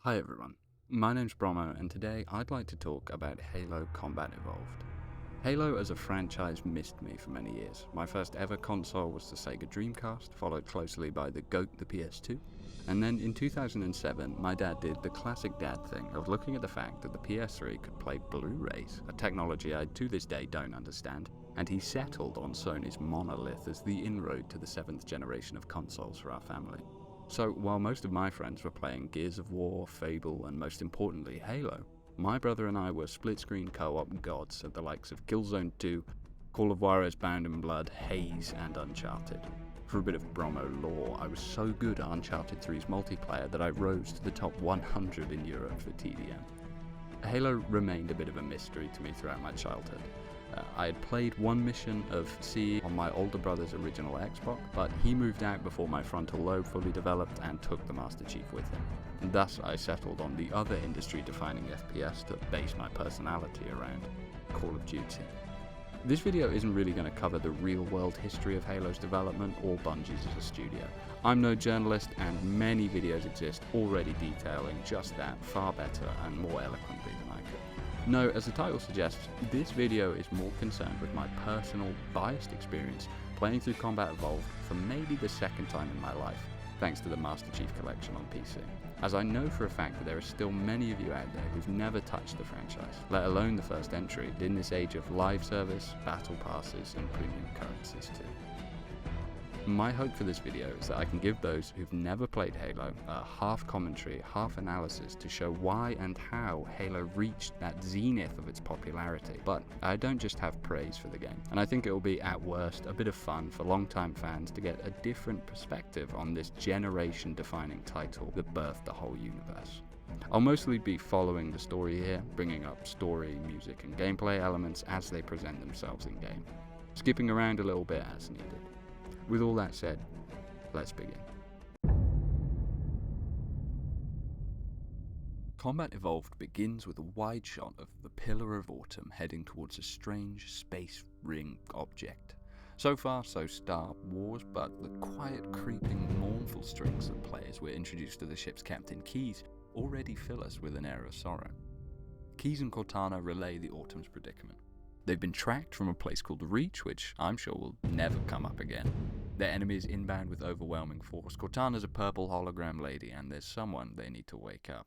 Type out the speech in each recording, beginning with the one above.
Hi everyone, my name's Bromo and today I'd like to talk about Halo Combat Evolved. Halo as a franchise missed me for many years. My first ever console was the Sega Dreamcast, followed closely by the GOAT, the PS2. And then in 2007, my dad did the classic dad thing of looking at the fact that the PS3 could play Blu-rays, a technology I to this day don't understand, and he settled on Sony's Monolith as the inroad to the 7th generation of consoles for our family. So while most of my friends were playing Gears of War, Fable, and most importantly Halo, my brother and I were split-screen co-op gods at the likes of Killzone 2, Call of Juarez Bound in Blood, Haze, and Uncharted. For a bit of Bromo lore, I was so good at Uncharted 3's multiplayer that I rose to the top 100 in Europe for TDM. Halo remained a bit of a mystery to me throughout my childhood. I had played one mission of CE on my older brother's original Xbox, but he moved out before my frontal lobe fully developed and took the Master Chief with him. Thus I settled on the other industry-defining FPS to base my personality around, Call of Duty. This video isn't really going to cover the real-world history of Halo's development or Bungie's as a studio. I'm no journalist and many videos exist already detailing just that far better and more eloquently than I could. No, as the title suggests, this video is more concerned with my personal, biased experience playing through Combat Evolved for maybe the second time in my life, thanks to the Master Chief Collection on PC. As I know for a fact that there are still many of you out there who've never touched the franchise, let alone the first entry, in this age of live service, battle passes, and premium currencies too. My hope for this video is that I can give those who've never played Halo a half commentary, half analysis to show why and how Halo reached that zenith of its popularity. But I don't just have praise for the game, and I think it will be at worst a bit of fun for long-time fans to get a different perspective on this generation-defining title that birthed the whole universe. I'll mostly be following the story here, bringing up story, music, and gameplay elements as they present themselves in-game, skipping around a little bit as needed. With all that said, let's begin. Combat Evolved begins with a wide shot of the Pillar of Autumn heading towards a strange space ring object. So far, so Star Wars, but the quiet, creeping, mournful strings that play as we're introduced to the ship's captain, Keyes, already fill us with an air of sorrow. Keyes and Cortana relay the Autumn's predicament. They've been tracked from a place called Reach, which I'm sure will never come up again. Their enemy is inbound with overwhelming force. Cortana's a purple hologram lady, and there's someone they need to wake up.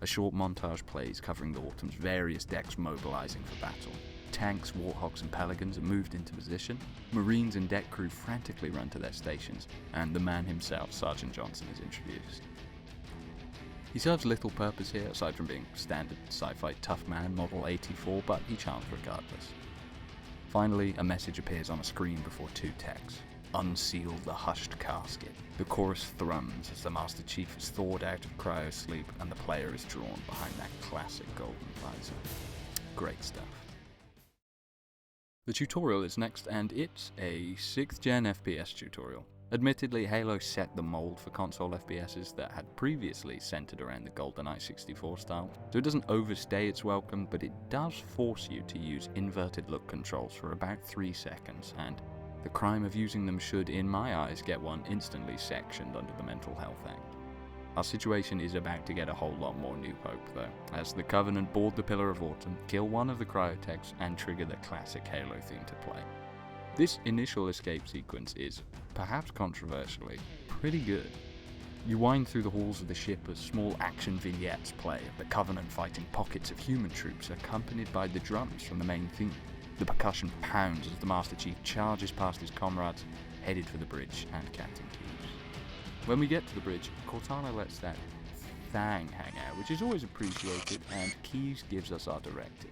A short montage plays covering the Autumn's various decks mobilizing for battle. Tanks, Warthogs, and Pelicans are moved into position. Marines and deck crew frantically run to their stations, and the man himself, Sergeant Johnson, is introduced. He serves little purpose here, aside from being standard sci-fi tough man model 84, but he charms regardless. Finally, a message appears on a screen before two texts. Unseal the hushed casket. The chorus thrums as the Master Chief is thawed out of cryo-sleep and the player is drawn behind that classic golden visor. Great stuff. The tutorial is next, and it's a 6th gen FPS tutorial. Admittedly, Halo set the mold for console FPSs that had previously centered around the GoldenEye 64 style, so it doesn't overstay its welcome, but it does force you to use inverted look controls for about 3 seconds, and the crime of using them should, in my eyes, get one instantly sectioned under the Mental Health Act. Our situation is about to get a whole lot more New Hope though, as the Covenant board the Pillar of Autumn, kill one of the cryotechs, and trigger the classic Halo theme to play. This initial escape sequence is, perhaps controversially, pretty good. You wind through the halls of the ship as small action vignettes play of the Covenant fighting pockets of human troops accompanied by the drums from the main theme. The percussion pounds as the Master Chief charges past his comrades, headed for the bridge and Captain Keyes. When we get to the bridge, Cortana lets that thang hang out, which is always appreciated, and Keyes gives us our directive.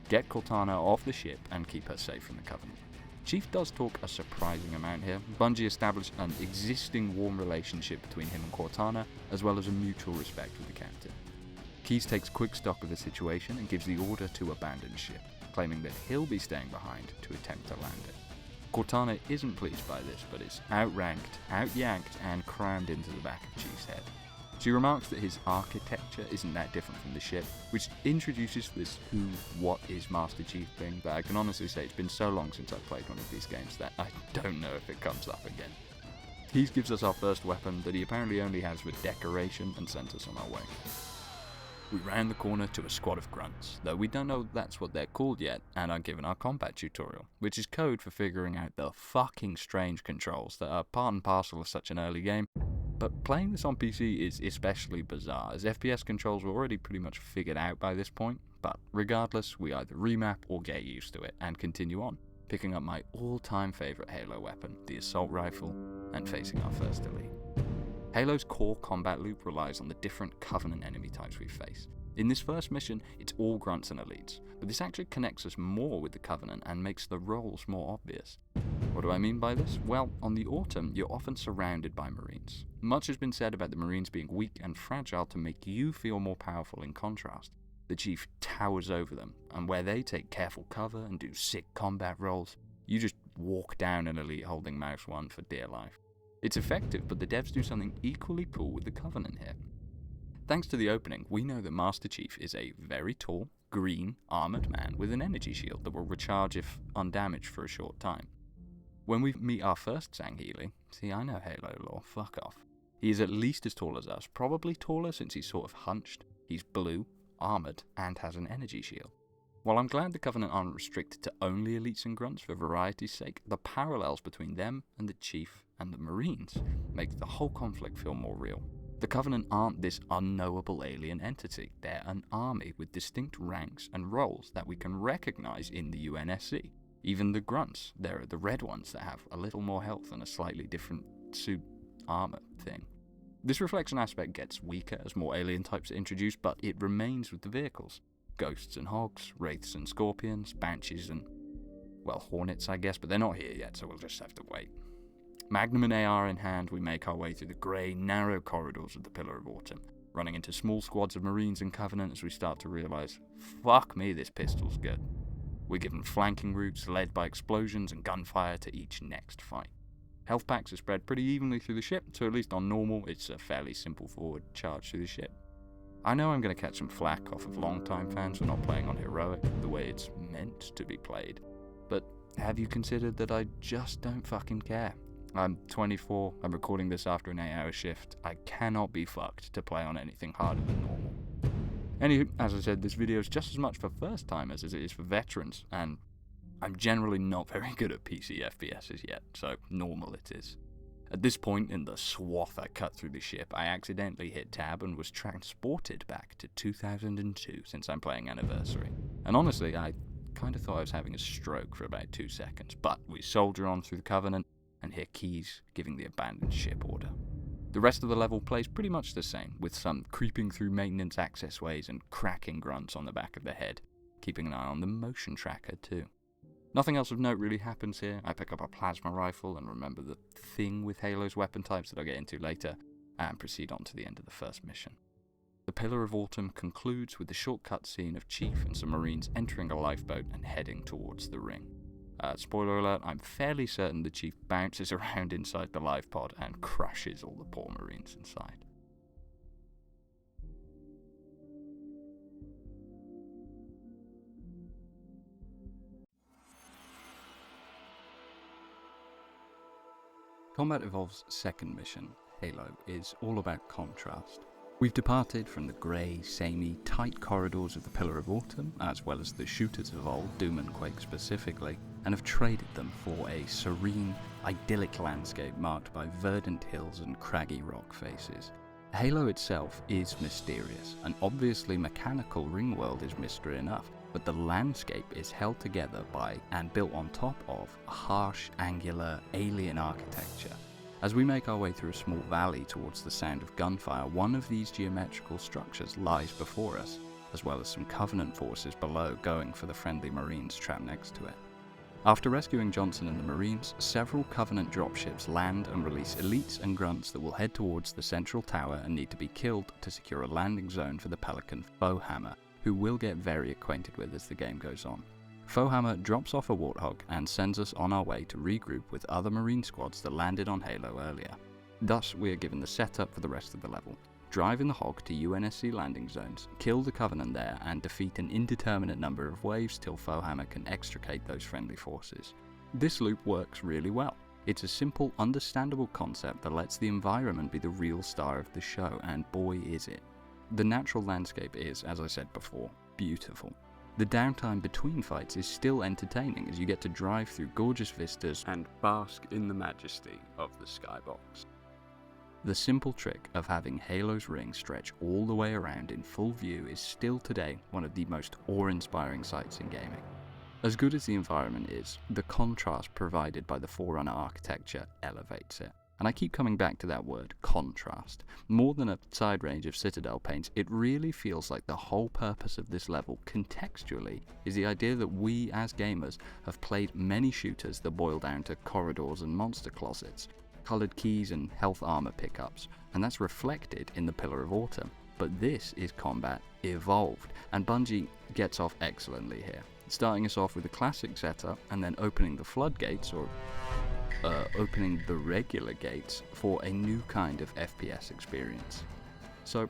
Get Cortana off the ship and keep her safe from the Covenant. Chief does talk a surprising amount here. Bungie established an existing warm relationship between him and Cortana, as well as a mutual respect with the captain. Keyes takes quick stock of the situation and gives the order to abandon ship, claiming that he'll be staying behind to attempt to land it. Cortana isn't pleased by this, but is outranked, outyanked, and crammed into the back of Chief's head. She remarks that his architecture isn't that different from the ship, which introduces this who, what is Master Chief thing that I can honestly say it's been so long since I've played one of these games that I don't know if it comes up again. Keyes gives us our first weapon that he apparently only has for decoration and sends us on our way. We round the corner to a squad of grunts, though we don't know that's what they're called yet, and are given our combat tutorial, which is code for figuring out the fucking strange controls that are part and parcel of such an early game. But playing this on PC is especially bizarre, as FPS controls were already pretty much figured out by this point, but regardless, we either remap or get used to it and continue on, picking up my all-time favourite Halo weapon, the assault rifle, and facing our first elite. Halo's core combat loop relies on the different Covenant enemy types we face. In this first mission, it's all grunts and elites, but this actually connects us more with the Covenant and makes the roles more obvious. What do I mean by this? Well, on the Autumn, you're often surrounded by Marines. Much has been said about the Marines being weak and fragile to make you feel more powerful in contrast. The Chief towers over them, and where they take careful cover and do sick combat roles, you just walk down an elite holding mouse 1 for dear life. It's effective, but the devs do something equally cool with the Covenant here. Thanks to the opening, we know that Master Chief is a very tall, green, armoured man with an energy shield that will recharge if undamaged for a short time. When we meet our first Sangheili, see, I know Halo lore, fuck off. He is at least as tall as us, probably taller since he's sort of hunched. He's blue, armoured, and has an energy shield. While I'm glad the Covenant aren't restricted to only elites and grunts for variety's sake, the parallels between them and the Chief and the Marines make the whole conflict feel more real. The Covenant aren't this unknowable alien entity, they're an army with distinct ranks and roles that we can recognise in the UNSC. Even the grunts, there are the red ones that have a little more health and a slightly different suit armour thing. This reflection aspect gets weaker as more alien types are introduced, but it remains with the vehicles. Ghosts and hogs, wraiths and scorpions, banshees and, well, hornets I guess, but they're not here yet, so we'll just have to wait. Magnum and AR in hand, we make our way through the grey, narrow corridors of the Pillar of Autumn, running into small squads of Marines and Covenant as we start to realise, fuck me, this pistol's good. We're given flanking routes led by explosions and gunfire to each next fight. Health packs are spread pretty evenly through the ship, so at least on normal, it's a fairly simple forward charge through the ship. I know I'm going to catch some flack off of long-time fans for not playing on Heroic the way it's meant to be played, but have you considered that I just don't fucking care? I'm 24, I'm recording this after an 8-hour shift, I cannot be fucked to play on anything harder than normal. Anywho, as I said, this video is just as much for first-timers as it is for veterans, and I'm generally not very good at PC FPSs yet, so normal it is. At this point in the swath I cut through the ship, I accidentally hit tab and was transported back to 2002 since I'm playing Anniversary. And honestly, I kind of thought I was having a stroke for about 2 seconds, but we soldier on through the Covenant and hear keys giving the abandoned ship order. The rest of the level plays pretty much the same, with some creeping through maintenance access ways and cracking grunts on the back of the head, keeping an eye on the motion tracker too. Nothing else of note really happens here. I pick up a plasma rifle and remember the thing with Halo's weapon types that I'll get into later, and proceed on to the end of the first mission. The Pillar of Autumn concludes with the short cutscene of Chief and some Marines entering a lifeboat and heading towards the ring. Spoiler alert, I'm fairly certain the Chief bounces around inside the life pod and crushes all the poor Marines inside. Combat Evolved's second mission, Halo, is all about contrast. We've departed from the grey, samey, tight corridors of the Pillar of Autumn, as well as the shooters of old, Doom and Quake specifically, and have traded them for a serene, idyllic landscape marked by verdant hills and craggy rock faces. Halo itself is mysterious, an obviously mechanical ring world is mystery enough, but the landscape is held together by, and built on top of, a harsh, angular, alien architecture. As we make our way through a small valley towards the sound of gunfire, one of these geometrical structures lies before us, as well as some Covenant forces below going for the friendly Marines trapped next to it. After rescuing Johnson and the Marines, several Covenant dropships land and release elites and grunts that will head towards the central tower and need to be killed to secure a landing zone for the Pelican Foehammer, who we'll get very acquainted with as the game goes on. Foehammer drops off a Warthog and sends us on our way to regroup with other Marine squads that landed on Halo earlier. Thus, we are given the setup for the rest of the level. Drive in the Hog to UNSC landing zones, kill the Covenant there, and defeat an indeterminate number of waves till Foehammer can extricate those friendly forces. This loop works really well. It's a simple, understandable concept that lets the environment be the real star of the show, and boy is it. The natural landscape is, as I said before, beautiful. The downtime between fights is still entertaining as you get to drive through gorgeous vistas and bask in the majesty of the skybox. The simple trick of having Halo's ring stretch all the way around in full view is still today one of the most awe-inspiring sights in gaming. As good as the environment is, the contrast provided by the Forerunner architecture elevates it. And I keep coming back to that word, contrast. More than a side range of Citadel paints, it really feels like the whole purpose of this level, contextually, is the idea that we as gamers have played many shooters that boil down to corridors and monster closets, coloured keys and health armor pickups, and that's reflected in the Pillar of Autumn. But this is combat evolved, and Bungie gets off excellently here, starting us off with a classic setup and then opening the floodgates, or opening the regular gates, for a new kind of FPS experience. So,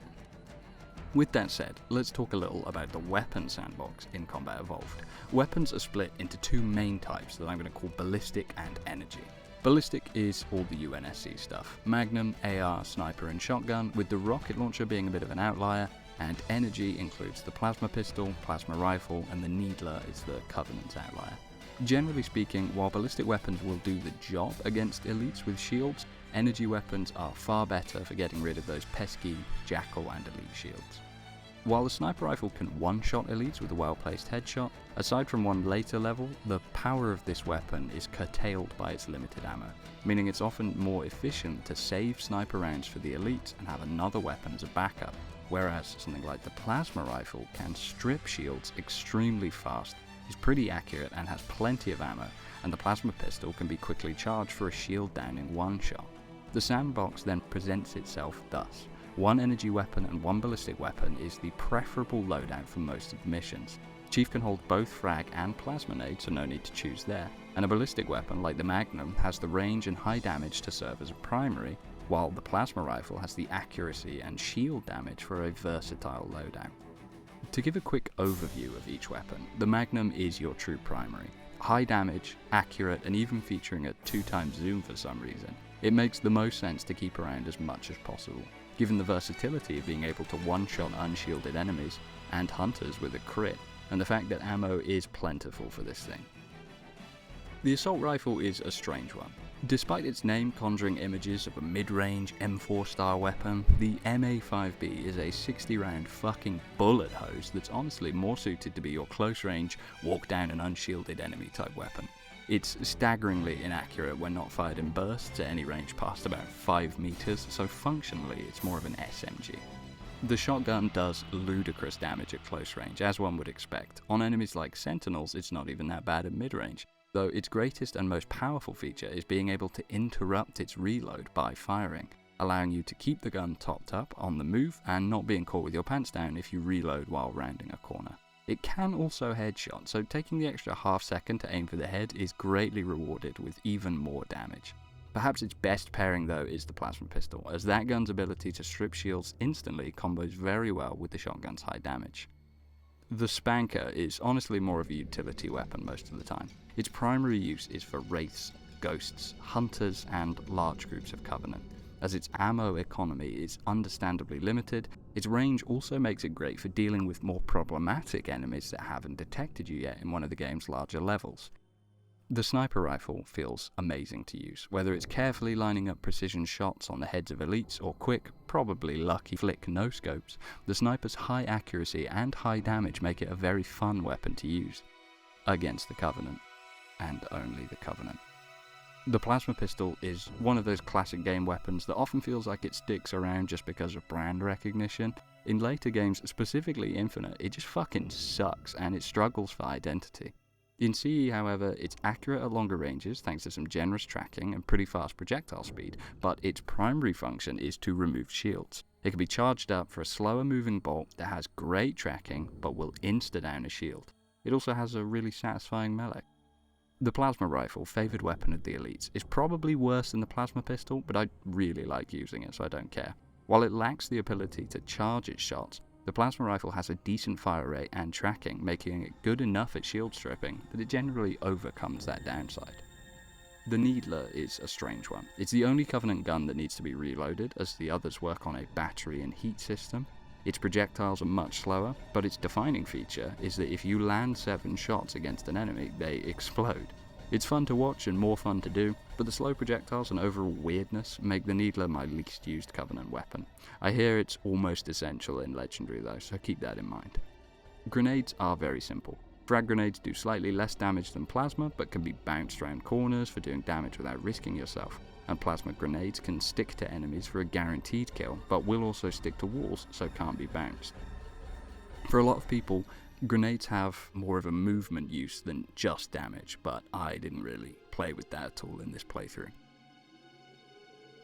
with that said, let's talk a little about the weapon sandbox in Combat Evolved. Weapons are split into two main types that I'm going to call Ballistic and Energy. Ballistic is all the UNSC stuff: Magnum, AR, Sniper and Shotgun, with the rocket launcher being a bit of an outlier, and Energy includes the Plasma Pistol, Plasma Rifle, and the Needler is the Covenant's outlier. Generally speaking, while ballistic weapons will do the job against elites with shields, energy weapons are far better for getting rid of those pesky Jackal and Elite shields. While the sniper rifle can one-shot elites with a well-placed headshot, aside from one later level, the power of this weapon is curtailed by its limited ammo, meaning it's often more efficient to save sniper rounds for the elites and have another weapon as a backup, whereas something like the plasma rifle can strip shields extremely fast, is pretty accurate and has plenty of ammo, and the plasma pistol can be quickly charged for a shield downing one shot. The sandbox then presents itself thus. One energy weapon and one ballistic weapon is the preferable loadout for most of the missions. Chief can hold both frag and plasma nades, so no need to choose there, and a ballistic weapon like the Magnum has the range and high damage to serve as a primary, while the plasma rifle has the accuracy and shield damage for a versatile loadout. To give a quick overview of each weapon, the Magnum is your true primary. High damage, accurate, and even featuring a 2x zoom for some reason, it makes the most sense to keep around as much as possible, given the versatility of being able to one-shot unshielded enemies and hunters with a crit, and the fact that ammo is plentiful for this thing. The assault rifle is a strange one. Despite its name conjuring images of a mid-range M4 style weapon, the MA5B is a 60-round fucking bullet hose that's honestly more suited to be your close-range, walk-down an unshielded enemy type weapon. It's staggeringly inaccurate when not fired in bursts at any range past about 5 meters, so functionally it's more of an SMG. The shotgun does ludicrous damage at close range, as one would expect. On enemies like Sentinels, it's not even that bad at mid-range, though its greatest and most powerful feature is being able to interrupt its reload by firing, allowing you to keep the gun topped up on the move and not being caught with your pants down if you reload while rounding a corner. It can also headshot, so taking the extra half second to aim for the head is greatly rewarded with even more damage. Perhaps its best pairing though is the plasma pistol, as that gun's ability to strip shields instantly combos very well with the shotgun's high damage. The Spanker is honestly more of a utility weapon most of the time. Its primary use is for wraiths, ghosts, hunters, and large groups of Covenant. As its ammo economy is understandably limited, its range also makes it great for dealing with more problematic enemies that haven't detected you yet in one of the game's larger levels. The sniper rifle feels amazing to use, whether it's carefully lining up precision shots on the heads of elites or quick, probably lucky flick no-scopes. The sniper's high accuracy and high damage make it a very fun weapon to use against the Covenant, and only the Covenant. The plasma pistol is one of those classic game weapons that often feels like it sticks around just because of brand recognition. In later games, specifically Infinite, it just fucking sucks and it struggles for identity. In CE, however, it's accurate at longer ranges thanks to some generous tracking and pretty fast projectile speed, but its primary function is to remove shields. It can be charged up for a slower moving bolt that has great tracking but will insta-down a shield. It also has a really satisfying melee. The plasma rifle, favoured weapon of the elites, is probably worse than the plasma pistol, but I really like using it so I don't care. While it lacks the ability to charge its shots, the plasma rifle has a decent fire rate and tracking, making it good enough at shield stripping that it generally overcomes that downside. The Needler is a strange one. It's the only Covenant gun that needs to be reloaded, as the others work on a battery and heat system. Its projectiles are much slower, but its defining feature is that if you land 7 shots against an enemy, they explode. It's fun to watch and more fun to do, but the slow projectiles and overall weirdness make the Needler my least used Covenant weapon. I hear it's almost essential in Legendary though, so keep that in mind. Grenades are very simple. Frag grenades do slightly less damage than plasma, but can be bounced around corners for doing damage without risking yourself. And plasma grenades can stick to enemies for a guaranteed kill, but will also stick to walls, so can't be bounced. For a lot of people, grenades have more of a movement use than just damage, but I didn't really play with that at all in this playthrough.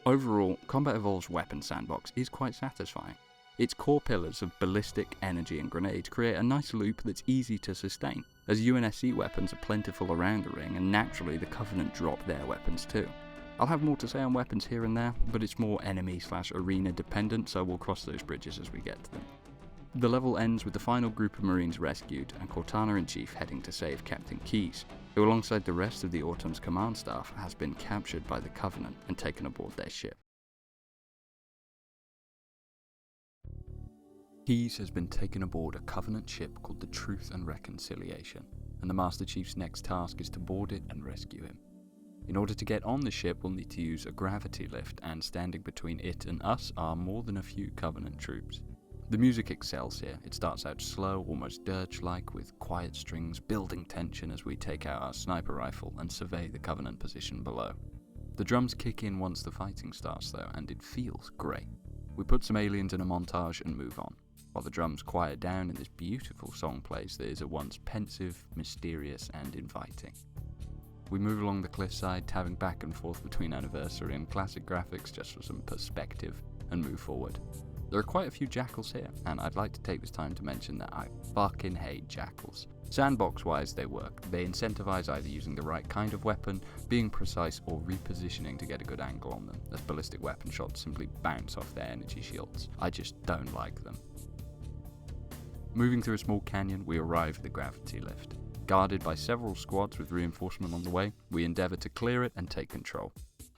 Overall, Combat Evolved's weapon sandbox is quite satisfying. Its core pillars of ballistic, energy and grenades create a nice loop that's easy to sustain, as UNSC weapons are plentiful around the ring and naturally the Covenant drop their weapons too. I'll have more to say on weapons here and there, but it's more enemy/arena dependent, so we'll cross those bridges as we get to them. The level ends with the final group of Marines rescued and Cortana-in-Chief heading to save Captain Keyes, who alongside the rest of the Autumn's command staff has been captured by the Covenant and taken aboard their ship. Keyes has been taken aboard a Covenant ship called the Truth and Reconciliation, and the Master Chief's next task is to board it and rescue him. In order to get on the ship, we'll need to use a gravity lift, and standing between it and us are more than a few Covenant troops. The music excels here. It starts out slow, almost dirge-like, with quiet strings building tension as we take out our sniper rifle and survey the Covenant position below. The drums kick in once the fighting starts though, and it feels great. We put some aliens in a montage and move on, while the drums quiet down and this beautiful song plays that is at once pensive, mysterious and inviting. We move along the cliffside, tabbing back and forth between Anniversary and classic graphics just for some perspective, and move forward. There are quite a few jackals here, and I'd like to take this time to mention that I fucking hate jackals. Sandbox-wise they work. They incentivize either using the right kind of weapon, being precise, or repositioning to get a good angle on them, as ballistic weapon shots simply bounce off their energy shields. I just don't like them. Moving through a small canyon, we arrive at the gravity lift. Guarded by several squads with reinforcement on the way, we endeavour to clear it and take control.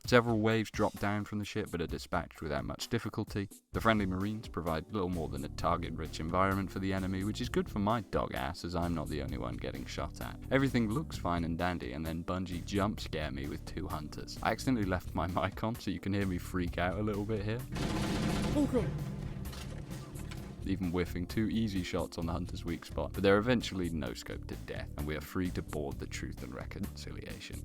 Several waves drop down from the ship but are dispatched without much difficulty. The friendly Marines provide little more than a target-rich environment for the enemy, which is good for my dog ass as I'm not the only one getting shot at. Everything looks fine and dandy, and then Bungie jump scare me with 2 hunters. I accidentally left my mic on so you can hear me freak out a little bit here. Okay. Even whiffing 2 easy shots on the hunter's weak spot, but they're eventually no-scoped to death, and we are free to board the Truth and Reconciliation.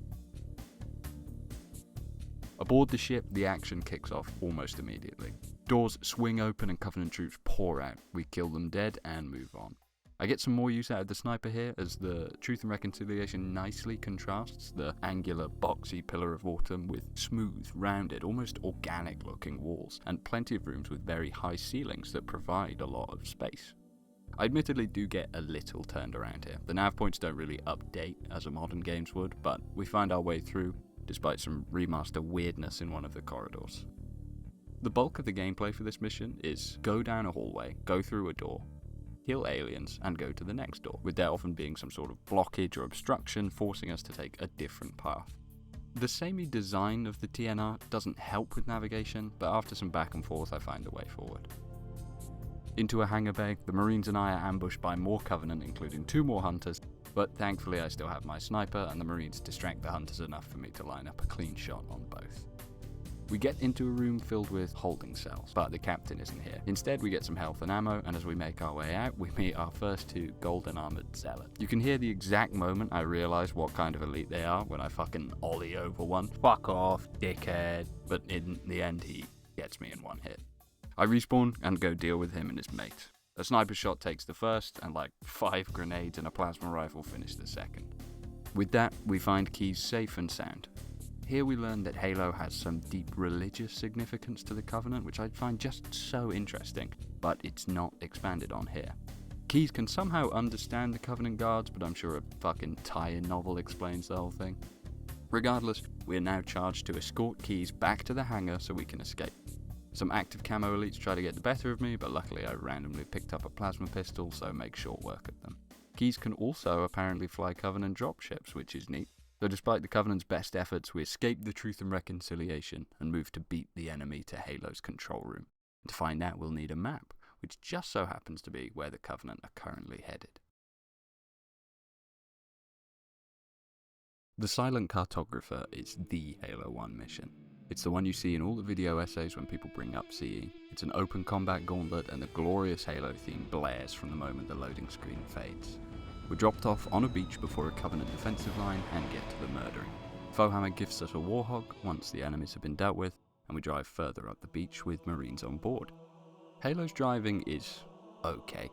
Aboard the ship, the action kicks off almost immediately. Doors swing open and Covenant troops pour out. We kill them dead and move on. I get some more use out of the sniper here, as the Truth and Reconciliation nicely contrasts the angular, boxy Pillar of Autumn with smooth, rounded, almost organic-looking walls, and plenty of rooms with very high ceilings that provide a lot of space. I admittedly do get a little turned around here. The nav points don't really update as a modern games would, but we find our way through, despite some remaster weirdness in one of the corridors. The bulk of the gameplay for this mission is go down a hallway, go through a door, kill aliens, and go to the next door, with there often being some sort of blockage or obstruction forcing us to take a different path. The samey design of the TNR doesn't help with navigation, but after some back and forth I find a way forward. Into a hangar bay, the Marines and I are ambushed by more Covenant, including 2 more hunters, but thankfully I still have my sniper and the Marines distract the hunters enough for me to line up a clean shot on both. We get into a room filled with holding cells, but the captain isn't here. Instead we get some health and ammo, and as we make our way out, we meet our first 2 golden armored zealots. You can hear the exact moment I realise what kind of elite they are when I fucking ollie over one. Fuck off, dickhead. But in the end he gets me in 1 hit. I respawn and go deal with him and his mate. A sniper shot takes the first, and like 5 grenades and a plasma rifle finish the second. With that, we find Keyes safe and sound. Here we learn that Halo has some deep religious significance to the Covenant, which I find just so interesting, but it's not expanded on here. Keyes can somehow understand the Covenant guards, but I'm sure a fucking tie-in novel explains the whole thing. Regardless, we are now charged to escort Keyes back to the hangar so we can escape. Some active camo elites try to get the better of me, but luckily I randomly picked up a plasma pistol, so make short work of them. Keyes can also apparently fly Covenant dropships, which is neat. Though despite the Covenant's best efforts, we escape the Truth and Reconciliation and move to beat the enemy to Halo's control room. To find that, we'll need a map, which just so happens to be where the Covenant are currently headed. The Silent Cartographer is the Halo 1 mission. It's the one you see in all the video essays when people bring up CE. It's an open combat gauntlet, and the glorious Halo theme blares from the moment the loading screen fades. We're dropped off on a beach before a Covenant defensive line and get to the murdering. Foehammer gifts us a Warhog once the enemies have been dealt with, and we drive further up the beach with Marines on board. Halo's driving is okay.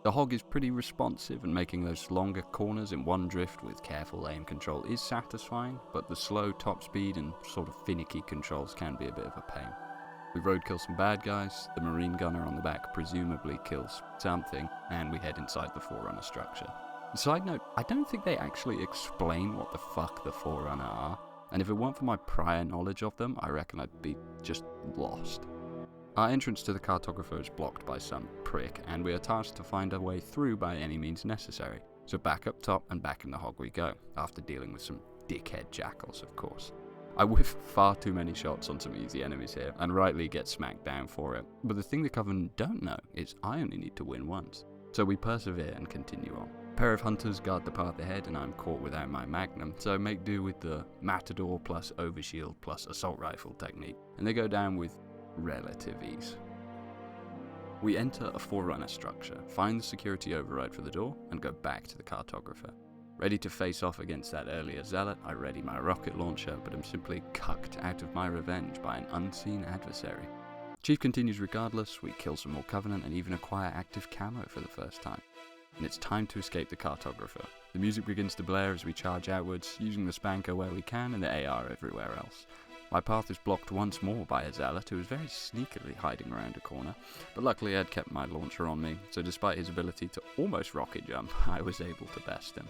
The Hog is pretty responsive, and making those longer corners in one drift with careful aim control is satisfying, but the slow top speed and sort of finicky controls can be a bit of a pain. We roadkill some bad guys, the Marine gunner on the back presumably kills something, and we head inside the Forerunner structure. Side note, I don't think they actually explain what the fuck the Forerunner are, and if it weren't for my prior knowledge of them, I reckon I'd be just lost. Our entrance to the Cartographer is blocked by some prick, and we are tasked to find our way through by any means necessary. So back up top and back in the Hog we go, after dealing with some dickhead jackals, of course. I whiff far too many shots on some easy enemies here, and rightly get smacked down for it. But the thing the Covenant don't know is I only need to win once. So we persevere and continue on. A pair of hunters guard the path ahead, and I'm caught without my magnum, so make do with the Matador plus Overshield plus Assault Rifle technique, and they go down with relative ease. We enter a Forerunner structure, find the security override for the door, and go back to the Cartographer. Ready to face off against that earlier zealot, I ready my rocket launcher, but am simply cucked out of my revenge by an unseen adversary. Chief continues regardless, we kill some more Covenant and even acquire active camo for the first time. And it's time to escape the Cartographer. The music begins to blare as we charge outwards, using the Spanker where we can and the AR everywhere else. My path is blocked once more by a zealot who is very sneakily hiding around a corner, but luckily I'd kept my launcher on me, so despite his ability to almost rocket jump, I was able to best him.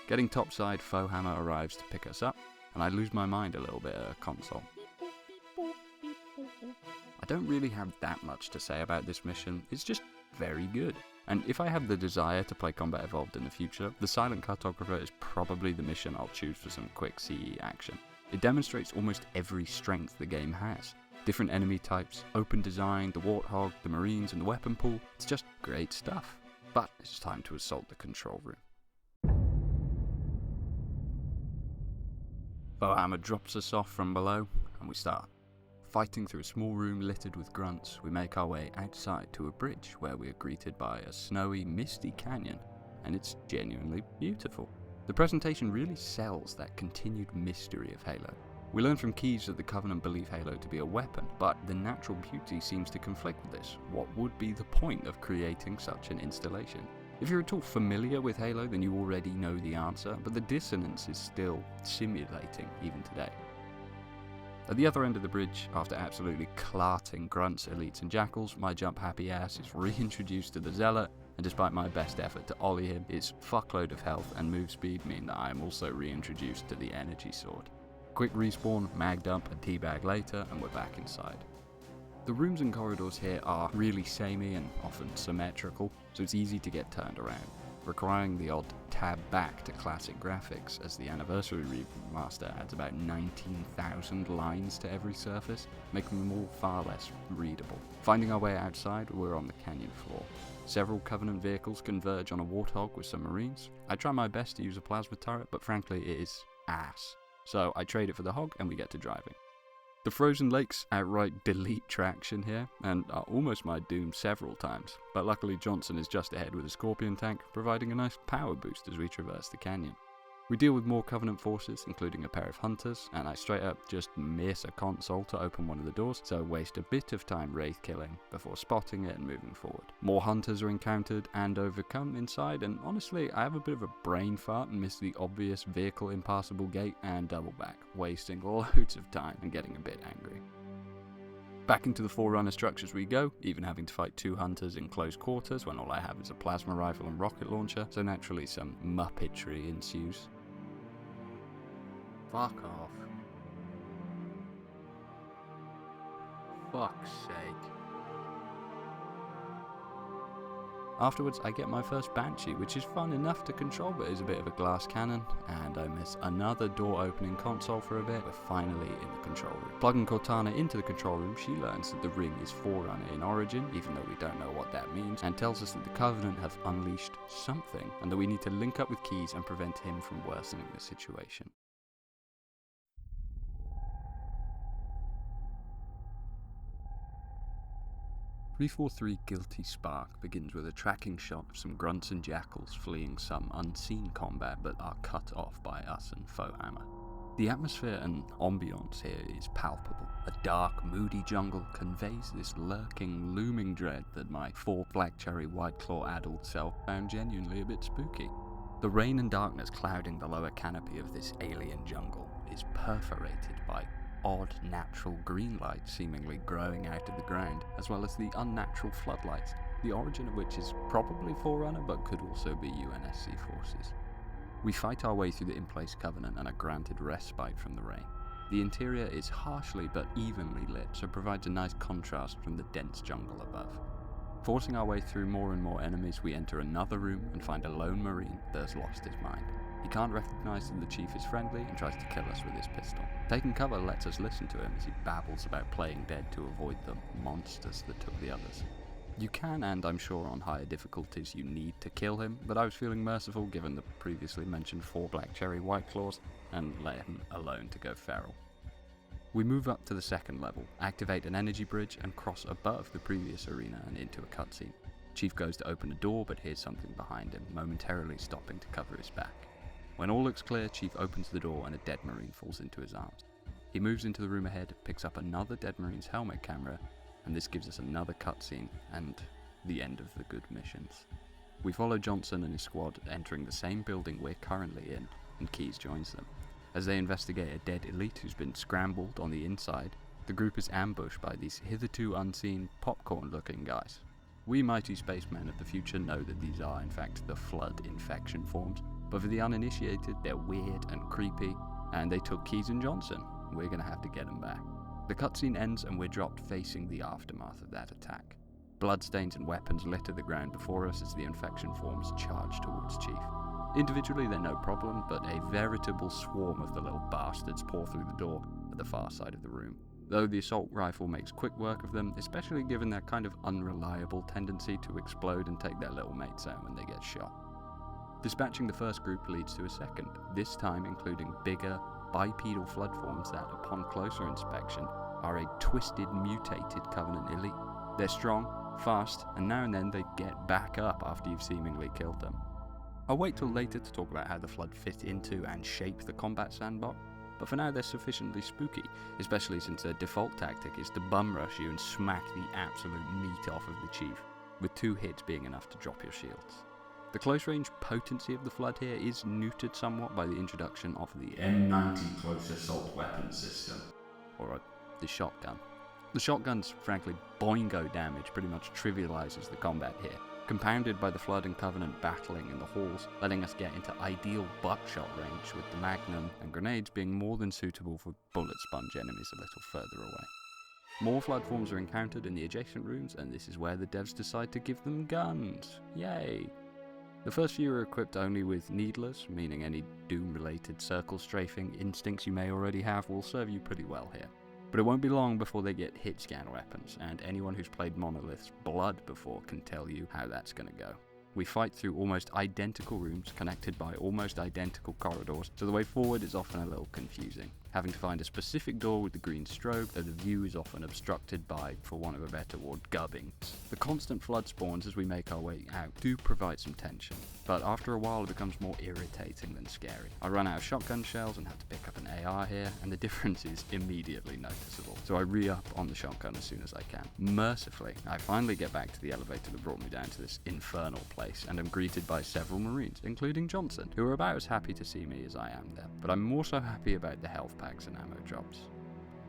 Getting topside, Foehammer arrives to pick us up, and I lose my mind a little bit at a console. I don't really have that much to say about this mission, it's just very good. And if I have the desire to play Combat Evolved in the future, the Silent Cartographer is probably the mission I'll choose for some quick CE action. It demonstrates almost every strength the game has. Different enemy types, open design, the Warthog, the Marines and the weapon pool, it's just great stuff. But it's time to assault the control room. Foehammer drops us off from below, and we start. Fighting through a small room littered with grunts, we make our way outside to a bridge where we are greeted by a snowy, misty canyon, and it's genuinely beautiful. The presentation really sells that continued mystery of Halo. We learn from Keyes that the Covenant believe Halo to be a weapon, but the natural beauty seems to conflict with this. What would be the point of creating such an installation? If you're at all familiar with Halo, then you already know the answer, but the dissonance is still simulating even today. At the other end of the bridge, after absolutely clarting grunts, elites and jackals, my jump happy ass is reintroduced to the zealot, and despite my best effort to ollie him, his fuckload of health and move speed mean that I am also reintroduced to the energy sword. Quick respawn, mag dump and teabag later, and we're back inside. The rooms and corridors here are really samey and often symmetrical, so it's easy to get turned around, requiring the odd tab back to classic graphics, as the Anniversary Remaster adds about 19,000 lines to every surface, making them all far less readable. Finding our way outside, we're on the canyon floor. Several Covenant vehicles converge on a Warthog with some Marines. I try my best to use a plasma turret, but frankly it is ass. So I trade it for the Hog and we get to driving. The frozen lakes outright delete traction here, and are almost my doom several times, but luckily Johnson is just ahead with a Scorpion tank, providing a nice power boost as we traverse the canyon. We deal with more Covenant forces, including a pair of hunters, and I straight up just miss a console to open one of the doors, so waste a bit of time wraith killing before spotting it and moving forward. More hunters are encountered and overcome inside, and honestly I have a bit of a brain fart and miss the obvious vehicle impassable gate and double back, wasting loads of time and getting a bit angry. Back into the Forerunner structures we go, even having to fight two hunters in close quarters when all I have is a plasma rifle and rocket launcher, so naturally some muppetry ensues. Fuck off. Fuck's sake. Afterwards, I get my first Banshee, which is fun enough to control but is a bit of a glass cannon, and I miss another door opening console for a bit. We're finally in the control room. Plugging Cortana into the control room, she learns that the ring is Forerunner in origin, even though we don't know what that means, and tells us that the Covenant have unleashed something, and that we need to link up with Keys and prevent him from worsening the situation. "343 Guilty Spark" begins with a tracking shot of some grunts and jackals fleeing some unseen combat but are cut off by us and Foehammer. The atmosphere and ambience here is palpable. A dark, moody jungle conveys this lurking, looming dread that my 4 Black Cherry White Claw adult self found genuinely a bit spooky. The rain and darkness clouding the lower canopy of this alien jungle is perforated by odd natural green light seemingly growing out of the ground, as well as the unnatural floodlights, the origin of which is probably Forerunner but could also be UNSC forces. We fight our way through the in-place Covenant and are granted respite from the rain. The interior is harshly but evenly lit, so provides a nice contrast from the dense jungle above. Forcing our way through more and more enemies, we enter another room and find a lone Marine that has lost his mind. He can't recognise that the Chief is friendly and tries to kill us with his pistol. Taking cover lets us listen to him as he babbles about playing dead to avoid the monsters that took the others. You can, and I'm sure on higher difficulties you need to kill him, but I was feeling merciful given the previously mentioned 4 Black Cherry White Claws and let him alone to go feral. We move up to the second level, activate an energy bridge and cross above the previous arena and into a cutscene. Chief goes to open a door but hears something behind him, momentarily stopping to cover his back. When all looks clear, Chief opens the door and a dead Marine falls into his arms. He moves into the room ahead, picks up another dead Marine's helmet camera, and this gives us another cutscene and the end of the good missions. We follow Johnson and his squad entering the same building we're currently in, and Keys joins them. As they investigate a dead elite who's been scrambled on the inside, the group is ambushed by these hitherto unseen popcorn-looking guys. We mighty spacemen of the future know that these are in fact the Flood infection forms, but for the uninitiated, they're weird and creepy, and they took Keys and Johnson. We're gonna have to get them back. The cutscene ends and we're dropped facing the aftermath of that attack. Bloodstains and weapons litter the ground before us as the infection forms charge towards Chief. Individually they're no problem, but a veritable swarm of the little bastards pour through the door at the far side of the room. Though the assault rifle makes quick work of them, especially given their kind of unreliable tendency to explode and take their little mates out when they get shot. Dispatching the first group leads to a second, this time including bigger, bipedal flood forms that, upon closer inspection, are a twisted, mutated Covenant elite. They're strong, fast, and now and then they get back up after you've seemingly killed them. I'll wait till later to talk about how the Flood fit into and shape the combat sandbox, but for now they're sufficiently spooky, especially since their default tactic is to bum rush you and smack the absolute meat off of the Chief, with 2 hits being enough to drop your shields. The close-range potency of the Flood here is neutered somewhat by the introduction of the M90 Close Assault Weapon System, or the shotgun. The shotgun's, frankly, boingo damage pretty much trivialises the combat here, compounded by the Flood and Covenant battling in the halls, letting us get into ideal buckshot range, with the Magnum and grenades being more than suitable for bullet sponge enemies a little further away. More Flood forms are encountered in the adjacent rooms, and this is where the devs decide to give them guns. Yay! The first few are equipped only with needlers, meaning any Doom-related circle strafing instincts you may already have will serve you pretty well here. But it won't be long before they get hit scan weapons, and anyone who's played Monolith's Blood before can tell you how that's gonna go. We fight through almost identical rooms connected by almost identical corridors, so the way forward is often a little confusing, having to find a specific door with the green strobe, though the view is often obstructed by, for want of a better word, gubbings. The constant flood spawns as we make our way out do provide some tension, but after a while it becomes more irritating than scary. I run out of shotgun shells and have to pick up an AR here, and the difference is immediately noticeable, so I re-up on the shotgun as soon as I can. Mercifully, I finally get back to the elevator that brought me down to this infernal place, and am greeted by several Marines, including Johnson, who are about as happy to see me as I am there, but I'm more so happy about the health packs and ammo drops.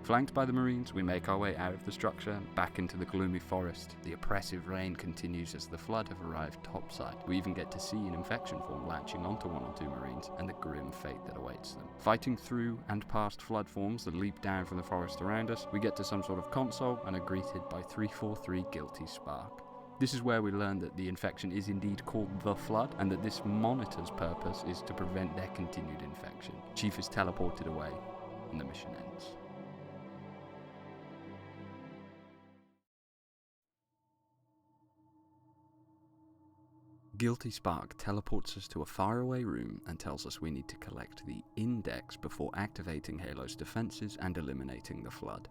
Flanked by the Marines, we make our way out of the structure and back into the gloomy forest. The oppressive rain continues as the Flood have arrived topside. We even get to see an infection form latching onto one or two Marines and the grim fate that awaits them. Fighting through and past Flood forms that leap down from the forest around us, we get to some sort of console and are greeted by 343 Guilty Spark. This is where we learn that the infection is indeed called the Flood, and that this monitor's purpose is to prevent their continued infection. Chief is teleported away, and the mission ends. Guilty Spark teleports us to a faraway room and tells us we need to collect the Index before activating Halo's defenses and eliminating the Flood.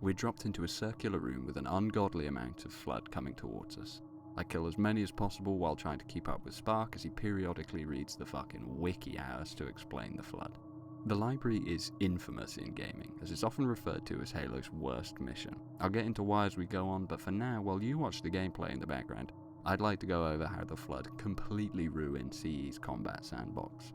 We're dropped into a circular room with an ungodly amount of Flood coming towards us. I kill as many as possible while trying to keep up with Spark as he periodically reads the fucking wiki at us to explain the Flood. The library is infamous in gaming, as it's often referred to as Halo's worst mission. I'll get into why as we go on, but for now, while you watch the gameplay in the background, I'd like to go over how the Flood completely ruined CE's combat sandbox.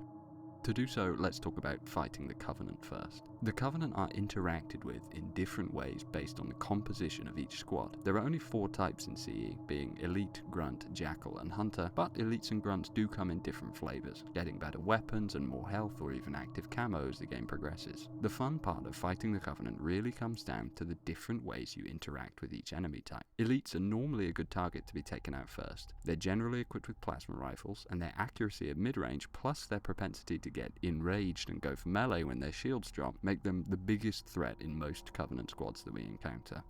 To do so, let's talk about fighting the Covenant first. The Covenant are interacted with in different ways based on the composition of each squad. There are only 4 types in CE, being Elite, Grunt, Jackal and Hunter, but Elites and Grunts do come in different flavours, getting better weapons and more health or even active camo as the game progresses. The fun part of fighting the Covenant really comes down to the different ways you interact with each enemy type. Elites are normally a good target to be taken out first. They're generally equipped with plasma rifles, and their accuracy at mid-range plus their propensity to get enraged and go for melee when their shields drop make them the biggest threat in most Covenant squads that we encounter.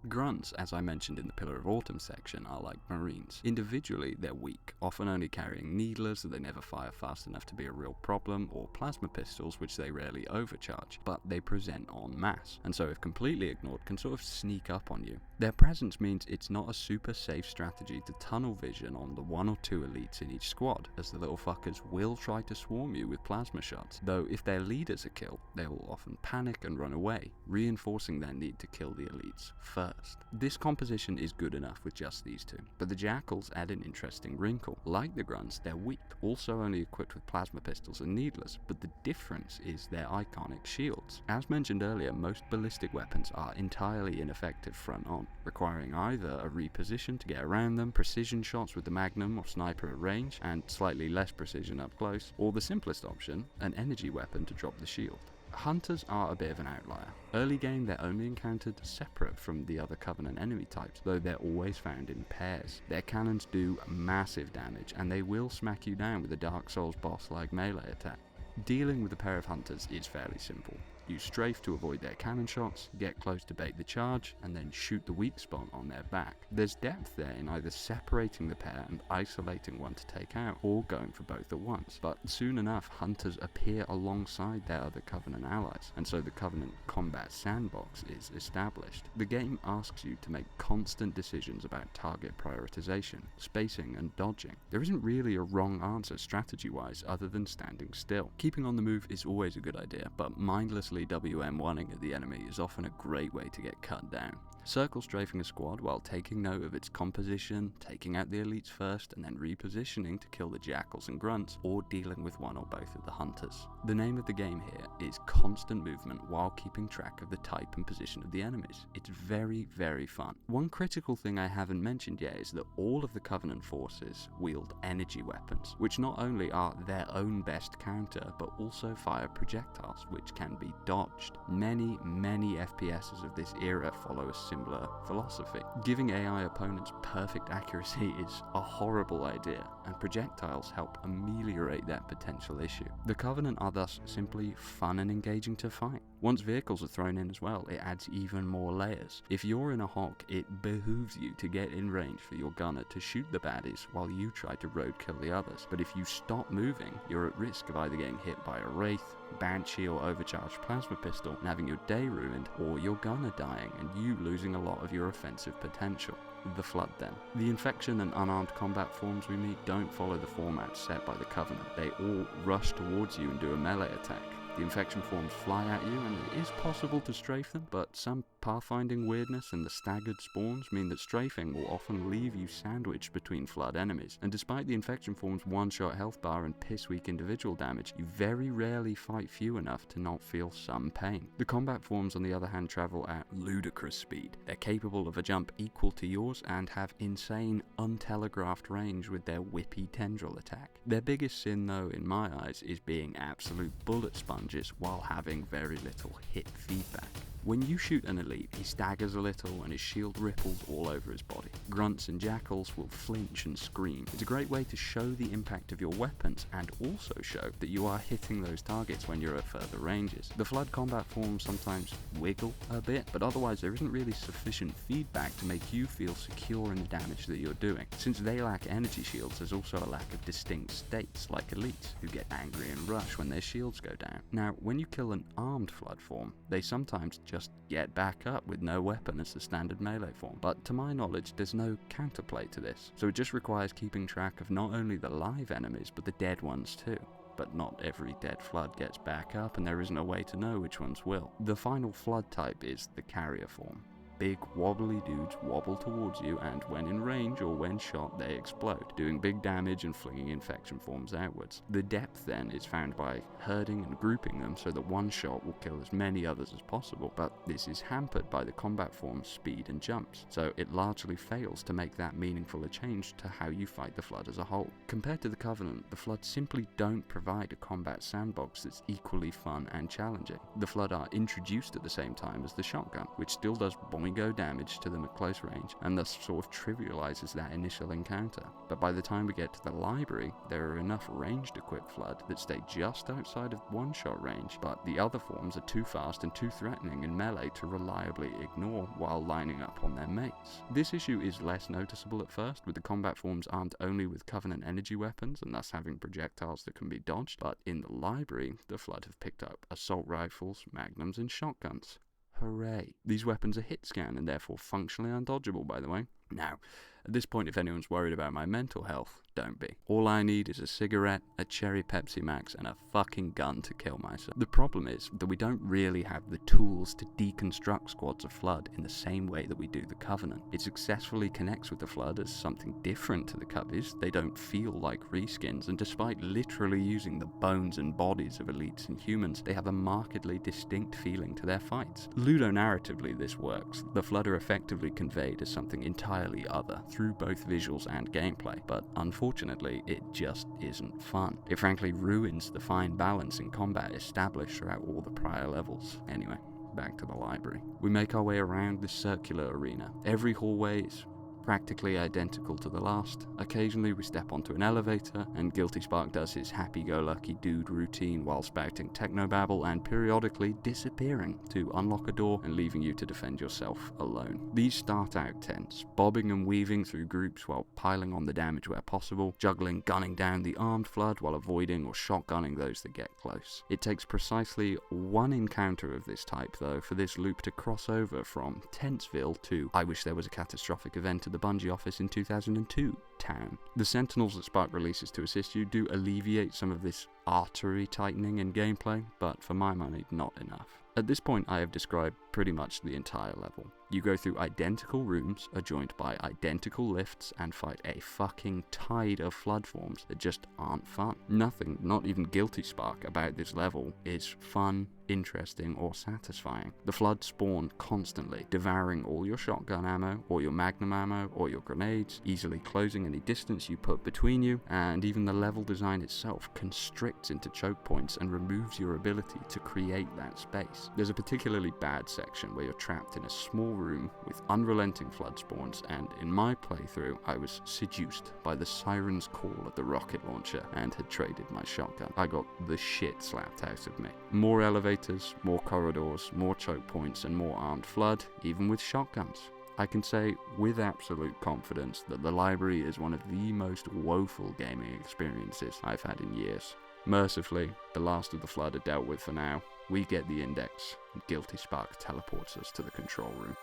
Grunts, as I mentioned in the Pillar of Autumn section, are like Marines. Individually, they're weak, often only carrying needlers that they never fire fast enough to be a real problem, or plasma pistols which they rarely overcharge, but they present en masse, and so if completely ignored can sort of sneak up on you. Their presence means it's not a super safe strategy to tunnel vision on the 1 or 2 elites in each squad, as the little fuckers will try to swarm you with plasma shots, though if their leaders are killed, they will often panic and run away, reinforcing their need to kill the elites first. This composition is good enough with just these 2, but the Jackals add an interesting wrinkle. Like the Grunts, they're weak, also only equipped with plasma pistols and needlers, but the difference is their iconic shields. As mentioned earlier, most ballistic weapons are entirely ineffective front on, requiring either a reposition to get around them, precision shots with the Magnum or Sniper at range, and slightly less precision up close, or the simplest option, an energy weapon to drop the shield. Hunters are a bit of an outlier. Early game they're only encountered separate from the other Covenant enemy types, though they're always found in pairs. Their cannons do massive damage, and they will smack you down with a Dark Souls boss-like melee attack. Dealing with a pair of Hunters is fairly simple. Use strafe to avoid their cannon shots, get close to bait the charge, and then shoot the weak spot on their back. There's depth there in either separating the pair and isolating one to take out, or going for both at once, but soon enough Hunters appear alongside their other Covenant allies, and so the Covenant combat sandbox is established. The game asks you to make constant decisions about target prioritization, spacing and dodging. There isn't really a wrong answer strategy-wise other than standing still. Keeping on the move is always a good idea, but mindlessly WM1ing at the enemy is often a great way to get cut down. Circle strafing a squad while taking note of its composition, taking out the elites first, and then repositioning to kill the Jackals and Grunts, or dealing with one or both of the Hunters. The name of the game here is constant movement while keeping track of the type and position of the enemies. It's very, very fun. One critical thing I haven't mentioned yet is that all of the Covenant forces wield energy weapons, which not only are their own best counter, but also fire projectiles, which can be dodged. Many FPSs of this era follow a similar philosophy. Giving AI opponents perfect accuracy is a horrible idea, and projectiles help ameliorate that potential issue. The Covenant are thus simply fun and engaging to fight. Once vehicles are thrown in as well, it adds even more layers. If you're in a Hawk, it behooves you to get in range for your gunner to shoot the baddies while you try to roadkill the others. But if you stop moving, you're at risk of either getting hit by a Wraith, Banshee or overcharged plasma pistol and having your day ruined, or your gunner dying and you losing a lot of your offensive potential. The Flood then. The infection and unarmed combat forms we meet don't follow the format set by the Covenant. They all rush towards you and do a melee attack. The infection forms fly at you, and it is possible to strafe them, but some pathfinding weirdness and the staggered spawns mean that strafing will often leave you sandwiched between Flood enemies, and despite the infection form's one-shot health bar and piss-weak individual damage, you very rarely fight few enough to not feel some pain. The combat forms on the other hand travel at ludicrous speed. They're capable of a jump equal to yours and have insane, untelegraphed range with their whippy tendril attack. Their biggest sin though, in my eyes, is being absolute bullet sponges while having very little hit feedback. When you shoot an elite, he staggers a little and his shield ripples all over his body. Grunts and jackals will flinch and scream. It's a great way to show the impact of your weapons and also show that you are hitting those targets when you're at further ranges. The Flood combat forms sometimes wiggle a bit, but otherwise there isn't really sufficient feedback to make you feel secure in the damage that you're doing. Since they lack energy shields, there's also a lack of distinct states like elites, who get angry and rush when their shields go down. Now, when you kill an armed Flood form, they sometimes just get back up with no weapon as the standard melee form, but to my knowledge there's no counterplay to this, so it just requires keeping track of not only the live enemies but the dead ones too. But not every dead Flood gets back up and there isn't a way to know which ones will. The final Flood type is the carrier form. Big wobbly dudes wobble towards you and when in range or when shot they explode, doing big damage and flinging infection forms outwards. The depth then is found by herding and grouping them so that one shot will kill as many others as possible, but this is hampered by the combat form's speed and jumps, so it largely fails to make that meaningful a change to how you fight the Flood as a whole. Compared to the Covenant, the Flood simply don't provide a combat sandbox that's equally fun and challenging. The Flood are introduced at the same time as the shotgun, which still does go damage to them at close range and thus sort of trivializes that initial encounter. But by the time we get to the library, there are enough ranged equipped Flood that stay just outside of one-shot range, but the other forms are too fast and too threatening in melee to reliably ignore while lining up on their mates. This issue is less noticeable at first, with the combat forms armed only with Covenant energy weapons and thus having projectiles that can be dodged, but in the library, the Flood have picked up assault rifles, magnums and shotguns. Hooray. These weapons are hit scan and therefore functionally undodgeable, by the way. Now, at this point, if anyone's worried about my mental health, don't be. All I need is a cigarette, a cherry Pepsi Max, and a fucking gun to kill myself. The problem is that we don't really have the tools to deconstruct squads of Flood in the same way that we do the Covenant. It successfully connects with the Flood as something different to the Covies. They don't feel like reskins, and despite literally using the bones and bodies of elites and humans, they have a markedly distinct feeling to their fights. Ludonarratively, this works. The Flood are effectively conveyed as something entirely other through both visuals and gameplay, but unfortunately it just isn't fun. It frankly ruins the fine balance in combat established throughout all the prior levels. Anyway, back to the library. We make our way around this circular arena. Every hallway is practically identical to the last. Occasionally we step onto an elevator and Guilty Spark does his happy-go-lucky dude routine while spouting technobabble and periodically disappearing to unlock a door and leaving you to defend yourself alone. These start out tense, bobbing and weaving through groups while piling on the damage where possible, juggling gunning down the armed Flood while avoiding or shotgunning those that get close. It takes precisely one encounter of this type though for this loop to cross over from Tenseville to I wish there was a catastrophic event at the Bungie office in 2002 town. The Sentinels that Spark releases to assist you do alleviate some of this artery tightening in gameplay, but for my money, not enough. At this point, I have described pretty much the entire level. You go through identical rooms, are joined by identical lifts, and fight a fucking tide of Flood forms that just aren't fun. Nothing, not even Guilty Spark, about this level is fun, interesting, or satisfying. The Flood spawn constantly, devouring all your shotgun ammo, or your magnum ammo, or your grenades, easily closing any distance you put between you, and even the level design itself constricts into choke points and removes your ability to create that space. There's a particularly bad section where you're trapped in a small room with unrelenting Flood spawns, and in my playthrough I was seduced by the siren's call of the rocket launcher and had traded my shotgun. I got the shit slapped out of me. More elevators, more corridors, more choke points, and more armed Flood, even with shotguns. I can say with absolute confidence that the library is one of the most woeful gaming experiences I've had in years. Mercifully, the last of the Flood are dealt with for now. We get the index, and Guilty Spark teleports us to the control room.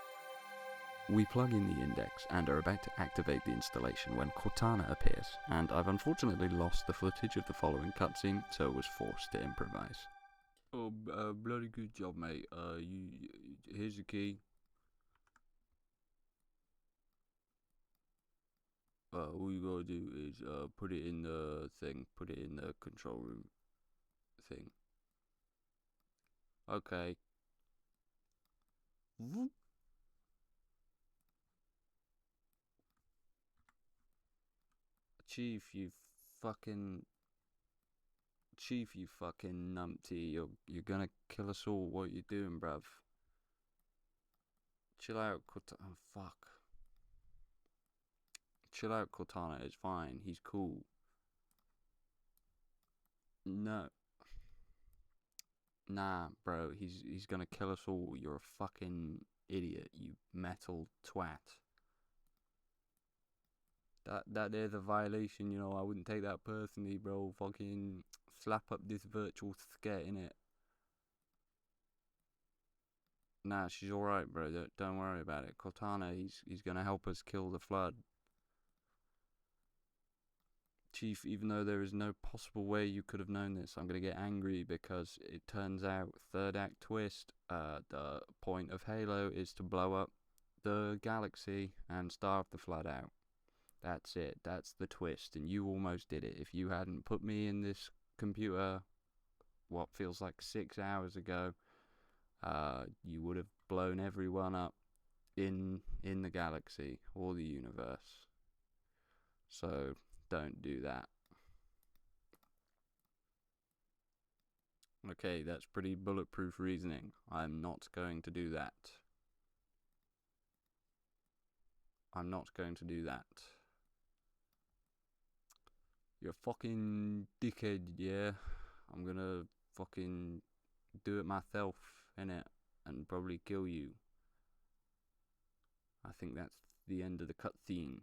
We plug in the index and are about to activate the installation when Cortana appears, and I've unfortunately lost the footage of the following cutscene, so was forced to improvise. Oh, bloody good job, mate. Here's the key. All you gotta do is put it in the thing, put it in the control room thing. Okay. Chief, you fucking numpty, you're gonna kill us all. What you doing, bruv? Chill out, oh, fuck. Chill out, Cortana. It's fine. He's cool. No. Nah, bro. He's gonna kill us all. You're a fucking idiot, you metal twat. That there's a violation, you know. I wouldn't take that personally, bro. Fucking slap up this virtual sket, innit? Nah, she's alright, bro. Don't worry about it. Cortana, he's gonna help us kill the flood. Chief, even though there is no possible way you could have known this, I'm gonna get angry because it turns out, third act twist, the point of Halo is to blow up the galaxy and starve the flood out. That's it. That's the twist, and you almost did it. If you hadn't put me in this computer, what feels like 6 hours ago, you would have blown everyone up in the galaxy or the universe. So don't do that. Okay, that's pretty bulletproof reasoning. I'm not going to do that. I'm not going to do that. You're a fucking dickhead, yeah? I'm gonna fucking do it myself, innit? And probably kill you. I think that's the end of the cutscene.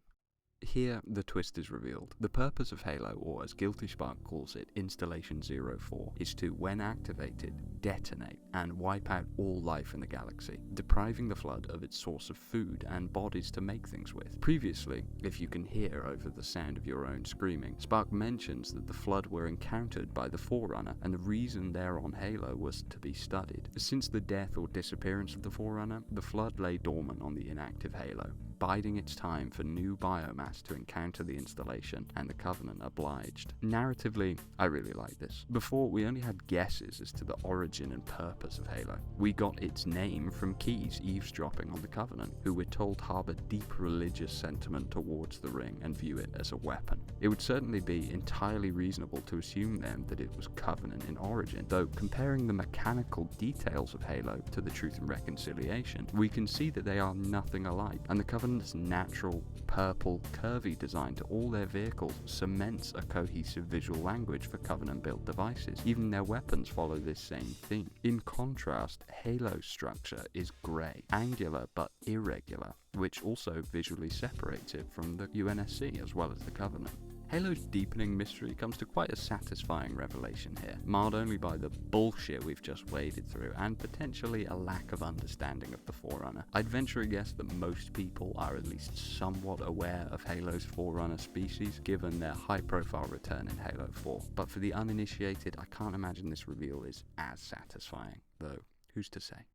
Here, the twist is revealed. The purpose of Halo, or as Guilty Spark calls it, Installation 04, is to, when activated, detonate and wipe out all life in the galaxy, depriving the flood of its source of food and bodies to make things with. Previously, if you can hear over the sound of your own screaming, Spark mentions that the flood were encountered by the Forerunner, and the reason they're on Halo was to be studied. Since the death or disappearance of the Forerunner, the flood lay dormant on the inactive Halo, biding its time for new biomass to encounter the installation, and the Covenant obliged. Narratively, I really like this. Before, we only had guesses as to the origin and purpose of Halo. We got its name from Keyes eavesdropping on the Covenant, who we're told harbour deep religious sentiment towards the ring and view it as a weapon. It would certainly be entirely reasonable to assume then that it was Covenant in origin, though comparing the mechanical details of Halo to the Truth and Reconciliation, we can see that they are nothing alike, and the Covenant's natural, purple, curvy design to all their vehicles cements a cohesive visual language for Covenant-built devices. Even their weapons follow this same theme. In contrast, Halo's structure is grey, angular but irregular, which also visually separates it from the UNSC as well as the Covenant. Halo's deepening mystery comes to quite a satisfying revelation here, marred only by the bullshit we've just waded through and potentially a lack of understanding of the Forerunner. I'd venture a guess that most people are at least somewhat aware of Halo's Forerunner species, given their high-profile return in Halo 4, but for the uninitiated, I can't imagine this reveal is as satisfying, though who's to say?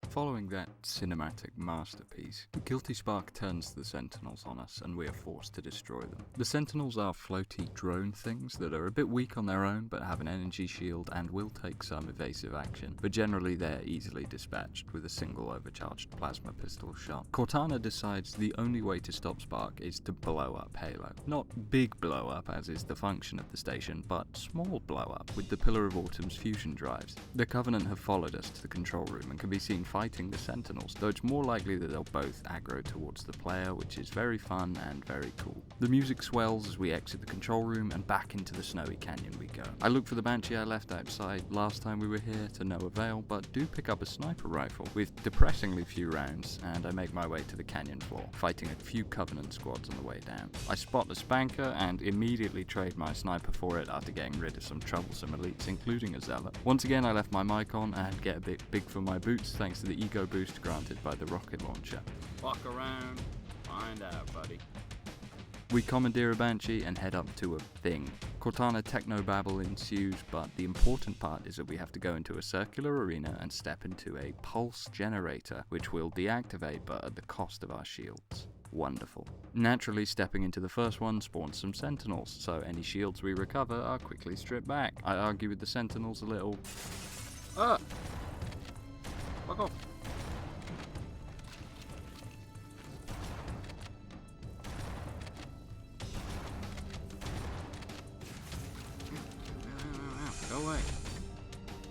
Following that cinematic masterpiece, Guilty Spark turns the Sentinels on us and we are forced to destroy them. The Sentinels are floaty drone things that are a bit weak on their own but have an energy shield and will take some evasive action, but generally they're easily dispatched with a single overcharged plasma pistol shot. Cortana decides the only way to stop Spark is to blow up Halo. Not big blow up as is the function of the station, but small blow up with the Pillar of Autumn's fusion drives. The Covenant have followed us to the control room and can be seen fighting the Sentinels, though it's more likely that they'll both aggro towards the player, which is very fun and very cool. The music swells as we exit the control room and back into the snowy canyon we go. I look for the Banshee I left outside last time we were here to no avail, but do pick up a sniper rifle with depressingly few rounds, and I make my way to the canyon floor, fighting a few Covenant squads on the way down. I spot a spanker and immediately trade my sniper for it after getting rid of some troublesome elites, including a zealot. Once again I left my mic on and get a bit big for my boots thanks to the ego boost granted by the rocket launcher. Fuck around, find out, buddy. We commandeer a Banshee and head up to a thing. Cortana technobabble ensues, but the important part is that we have to go into a circular arena and step into a pulse generator, which will deactivate but at the cost of our shields. Wonderful. Naturally, stepping into the first one spawns some Sentinels, so any shields we recover are quickly stripped back. I argue with the Sentinels a little. Ah! Fuck off. Go away.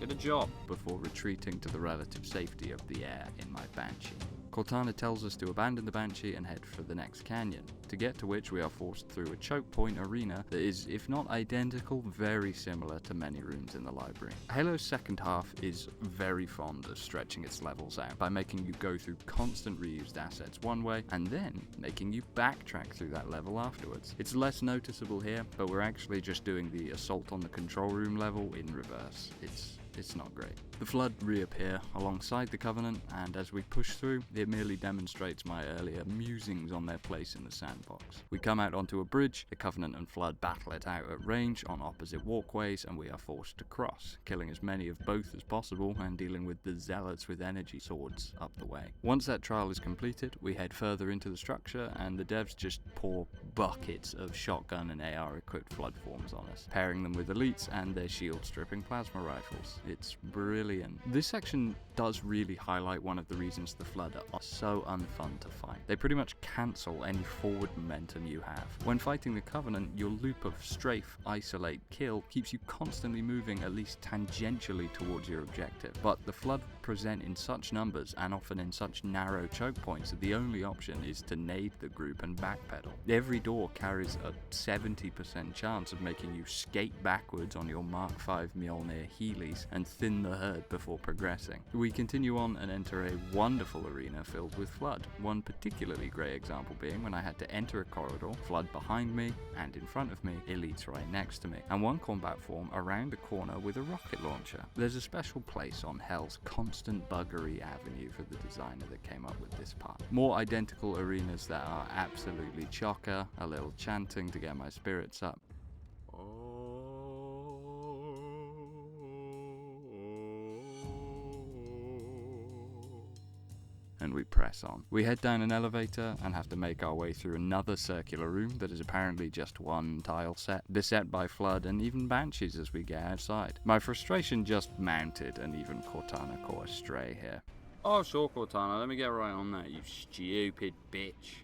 it a job, before retreating to the relative safety of the air in my Banshee. Cortana tells us to abandon the Banshee and head for the next canyon, to get to which we are forced through a choke point arena that is, if not identical, very similar to many rooms in the library. Halo's second half is very fond of stretching its levels out by making you go through constant reused assets one way, and then making you backtrack through that level afterwards. It's less noticeable here, but we're actually just doing the assault on the control room level in reverse. It's not great. The Flood reappear alongside the Covenant, and as we push through, it merely demonstrates my earlier musings on their place in the Sandbox. We come out onto a bridge, the Covenant and Flood battle it out at range on opposite walkways, and we are forced to cross, killing as many of both as possible and dealing with the Zealots with energy swords up the way. Once that trial is completed, we head further into the structure, and the devs just pour buckets of shotgun and AR equipped Flood forms on us, pairing them with elites and their shield stripping plasma rifles. It's brilliant. This section does really highlight one of the reasons the Flood are so unfun to fight. They pretty much cancel any forward momentum you have. When fighting the Covenant, your loop of strafe, isolate, kill keeps you constantly moving at least tangentially towards your objective. But the Flood present in such numbers and often in such narrow choke points that the only option is to nade the group and backpedal. Every door carries a 70% chance of making you skate backwards on your Mark V Mjolnir Heelys and thin the herd before progressing. We continue on and enter a wonderful arena filled with Flood, one particularly great example being when I had to enter a corridor, Flood behind me and in front of me, elites right next to me, and one combat form around the corner with a rocket launcher. There's a special place on Hell's constant buggery avenue for the designer that came up with this part. More identical arenas that are absolutely chocker, a little chanting to get my spirits up. And we press on. We head down an elevator and have to make our way through another circular room that is apparently just one tile set, beset by Flood and even Banshees as we get outside. My frustration just mounted, and even Cortana caught a stray here. Oh sure, Cortana, let me get right on that, you stupid bitch.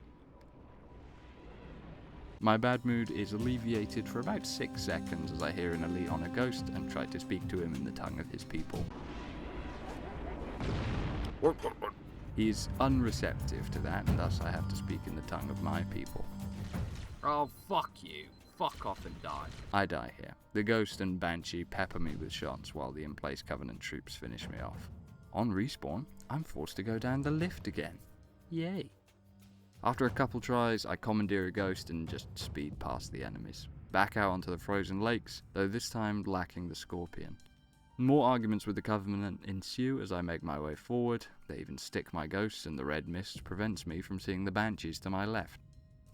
My bad mood is alleviated for about 6 seconds as I hear an elite on a ghost and try to speak to him in the tongue of his people. He is unreceptive to that, and thus I have to speak in the tongue of my people. Oh, fuck you. Fuck off and die. I die here. The Ghost and Banshee pepper me with shots while the in-place Covenant troops finish me off. On respawn, I'm forced to go down the lift again. Yay. After a couple tries, I commandeer a Ghost and just speed past the enemies. Back out onto the frozen lakes, though this time lacking the Scorpion. More arguments with the Covenant ensue as I make my way forward. They even stick my ghosts, and the red mist prevents me from seeing the Banshees to my left.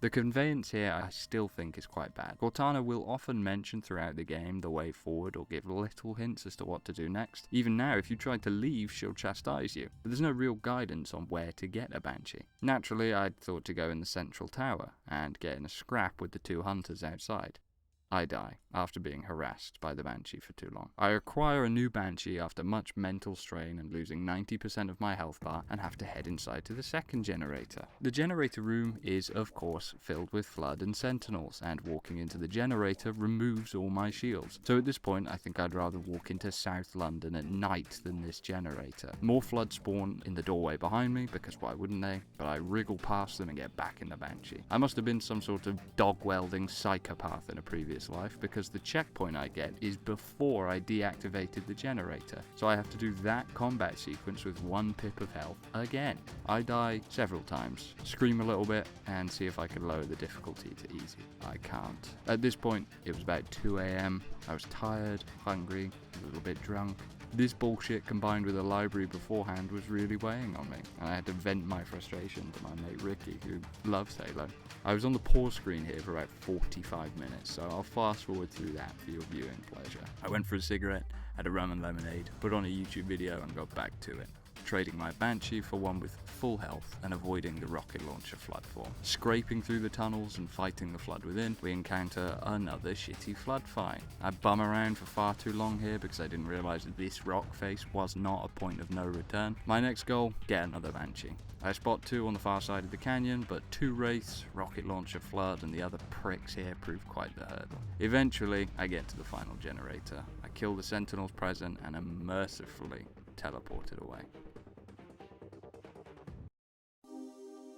The conveyance here I still think is quite bad. Cortana will often mention throughout the game the way forward or give little hints as to what to do next. Even now, if you try to leave, she'll chastise you, but there's no real guidance on where to get a Banshee. Naturally, I'd thought to go in the central tower and get in a scrap with the 2 hunters outside. I die after being harassed by the Banshee for too long. I acquire a new Banshee after much mental strain and losing 90% of my health bar, and have to head inside to the second generator. The generator room is, of course, filled with Flood and Sentinels, and walking into the generator removes all my shields. So at this point, I think I'd rather walk into South London at night than this generator. More Flood spawn in the doorway behind me, because why wouldn't they? But I wriggle past them and get back in the Banshee. I must have been some sort of dog-welding psychopath in a previous life, because the checkpoint I get is before I deactivated the generator, so I have to do that combat sequence with 1 pip of health again. I die several times, scream a little bit, and see if I can lower the difficulty to easy. I can't. At this point, it was about 2 AM, I was tired, hungry, a little bit drunk. This bullshit combined with a library beforehand was really weighing on me, and I had to vent my frustration to my mate Ricky, who loves Halo. I was on the pause screen here for about 45 minutes, so I'll fast forward through that for your viewing pleasure. I went for a cigarette, had a rum and lemonade, put on a YouTube video and got back to it. trading my Banshee for one with full health and avoiding the rocket launcher flood form. Scraping through the tunnels and fighting the flood within, we encounter another shitty flood fight. I bum around for far too long here because I didn't realise that this rock face was not a point of no return. My next goal, get another Banshee. I spot two on the far side of the canyon, but two wraiths, rocket launcher flood, and the other pricks here prove quite the hurdle. Eventually, I get to the final generator. I kill the sentinels present and am mercifully teleported away.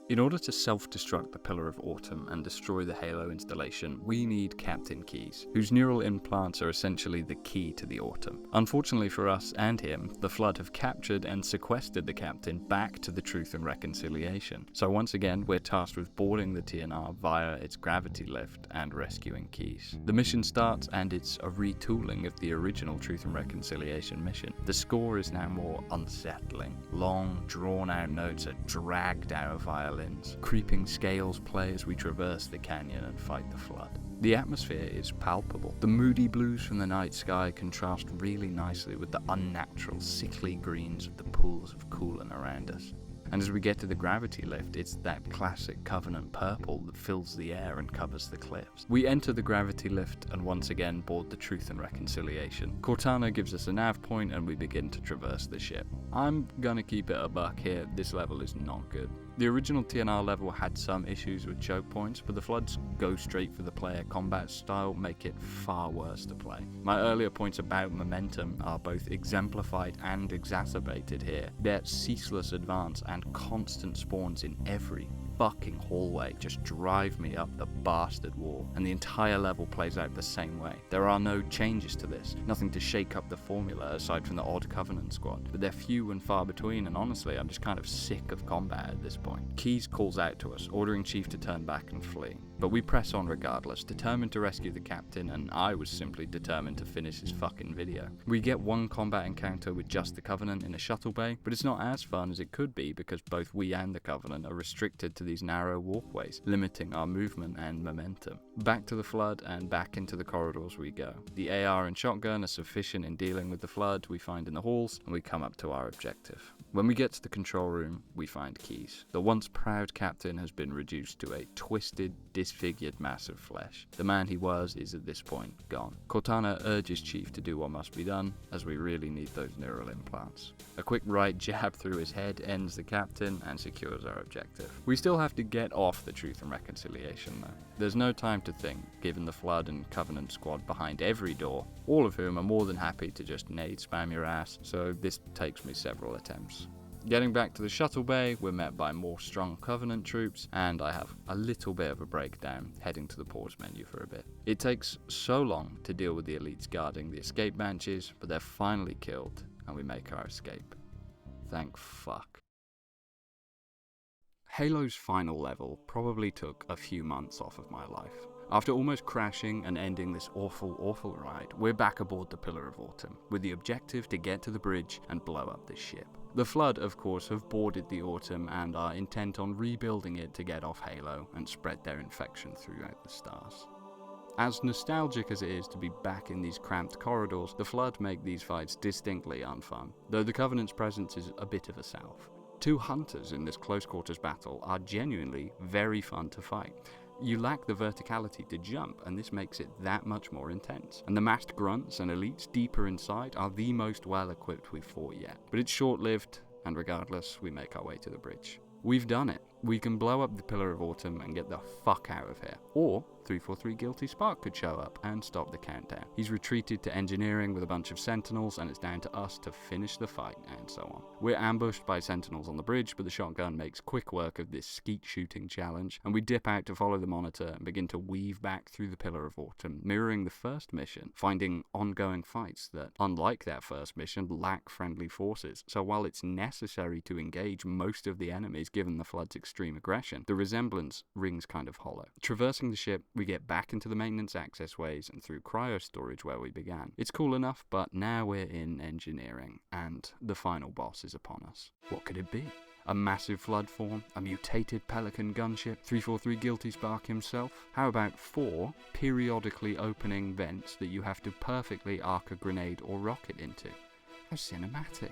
In order to self-destruct the Pillar of Autumn and destroy the Halo installation, we need Captain Keys, whose neural implants are essentially the key to the Autumn. Unfortunately for us and him, the Flood have captured and sequestered the Captain back to the Truth and Reconciliation. So once again, we're tasked with boarding the TNR via its gravity lift and rescuing Keys. The mission starts and it's a retooling of the original Truth and Reconciliation mission. The score is now more unsettling. Long, drawn-out notes are dragged out of violins. Creeping scales play as we traverse the canyon and fight the flood. The atmosphere is palpable. The moody blues from the night sky contrast really nicely with the unnatural, sickly greens of the pools of coolant around us. And as we get to the gravity lift, it's that classic Covenant purple that fills the air and covers the cliffs. We enter the gravity lift and once again board the Truth and Reconciliation. Cortana gives us a nav point and we begin to traverse the ship. I'm gonna keep it a buck here, this level is not good. The original TNR level had some issues with choke points, but the Floods go straight for the player combat style make it far worse to play. My earlier points about momentum are both exemplified and exacerbated here. Their ceaseless advance and constant spawns in every fucking hallway just drive me up the bastard wall, and the entire level plays out the same way. There are no changes to this, nothing to shake up the formula aside from the odd Covenant squad, but they're few and far between, and honestly I'm just kind of sick of combat at this point. Keys calls out to us, ordering Chief to turn back and flee. But we press on regardless, determined to rescue the Captain, and I was simply determined to finish his fucking video. We get one combat encounter with just the Covenant in a shuttle bay, but it's not as fun as it could be because both we and the Covenant are restricted to these narrow walkways, limiting our movement and momentum. Back to the Flood and back into the corridors we go. The AR and shotgun are sufficient in dealing with the Flood we find in the halls, and we come up to our objective. When we get to the control room, we find Keys. The once proud Captain has been reduced to a twisted, disfigured mass of flesh. The man he was is at this point gone. Cortana urges Chief to do what must be done, as we really need those neural implants. A quick right jab through his head ends the Captain and secures our objective. We still have to get off the Truth and Reconciliation though. There's no time to think, given the Flood and Covenant squad behind every door, all of whom are more than happy to just nade spam your ass, so this takes me several attempts. Getting back to the shuttle bay, we're met by more strong Covenant troops, and I have a little bit of a breakdown, heading to the pause menu for a bit. It takes so long to deal with the elites guarding the escape Banshees, but they're finally killed, and we make our escape. Thank fuck. Halo's final level probably took a few months off of my life. After almost crashing and ending this awful ride, we're back aboard the Pillar of Autumn, with the objective to get to the bridge and blow up this ship. The Flood, of course, have boarded the Autumn and are intent on rebuilding it to get off Halo and spread their infection throughout the stars. As nostalgic as it is to be back in these cramped corridors, the Flood make these fights distinctly unfun, though the Covenant's presence is a bit of a salve. Two hunters in this close quarters battle are genuinely very fun to fight. You lack the verticality to jump, and this makes it that much more intense. And the masked grunts and elites deeper inside are the most well-equipped we've fought yet. But it's short-lived, and regardless, we make our way to the bridge. We've done it. We can blow up the Pillar of Autumn and get the fuck out of here. Or 343 Guilty Spark could show up and stop the countdown. He's retreated to engineering with a bunch of sentinels, and it's down to us to finish the fight, and so on. We're ambushed by sentinels on the bridge, but the shotgun makes quick work of this skeet shooting challenge, and we dip out to follow the monitor and begin to weave back through the Pillar of Autumn, mirroring the first mission, finding ongoing fights that, unlike that first mission, lack friendly forces. So while it's necessary to engage most of the enemies given the Flood's extreme aggression, the resemblance rings kind of hollow. Traversing the ship, we get back into the maintenance access ways and through cryo storage where we began. It's cool enough, but now we're in engineering, and the final boss is upon us. What could it be? A massive flood form? A mutated Pelican gunship? 343 Guilty Spark himself? How about 4 periodically opening vents that you have to perfectly arc a grenade or rocket into? How cinematic.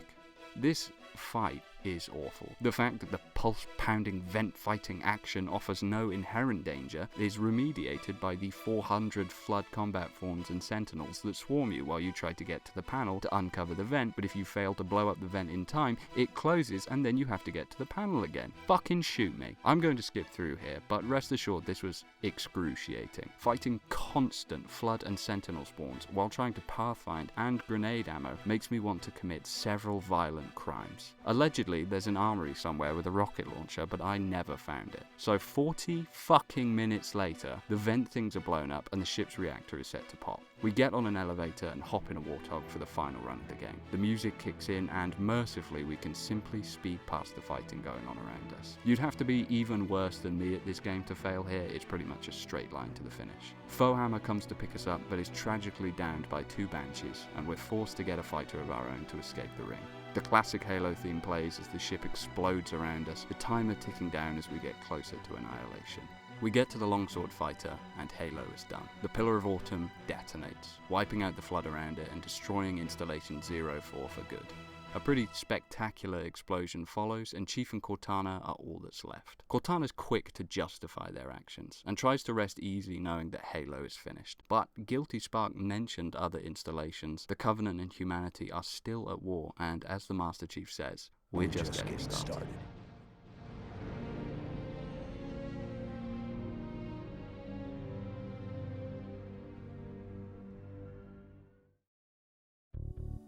This fight is awful. The fact that the pulse-pounding vent-fighting action offers no inherent danger is remediated by the 400 flood combat forms and sentinels that swarm you while you try to get to the panel to uncover the vent, but if you fail to blow up the vent in time, it closes and then you have to get to the panel again. Fucking shoot me. I'm going to skip through here, but rest assured this was excruciating. Fighting constant flood and sentinel spawns while trying to pathfind and grenade ammo makes me want to commit several violent crimes. Allegedly, there's an armory somewhere with a rocket launcher, but I never found it. So 40 fucking minutes later, the vent things are blown up and the ship's reactor is set to pop. We get on an elevator and hop in a warthog for the final run of the game. The music kicks in and mercifully we can simply speed past the fighting going on around us. You'd have to be even worse than me at this game to fail here. It's pretty much a straight line to the finish. Foehammer comes to pick us up but is tragically downed by 2 banshees and we're forced to get a fighter of our own to escape the ring. The classic Halo theme plays as the ship explodes around us, the timer ticking down as we get closer to annihilation. We get to the longsword fighter, and Halo is done. The Pillar of Autumn detonates, wiping out the flood around it and destroying Installation 04 for good. A pretty spectacular explosion follows, and Chief and Cortana are all that's left. Cortana's quick to justify their actions, and tries to rest easy knowing that Halo is finished. But Guilty Spark mentioned other installations. The Covenant and humanity are still at war, and as the Master Chief says, we're just getting started.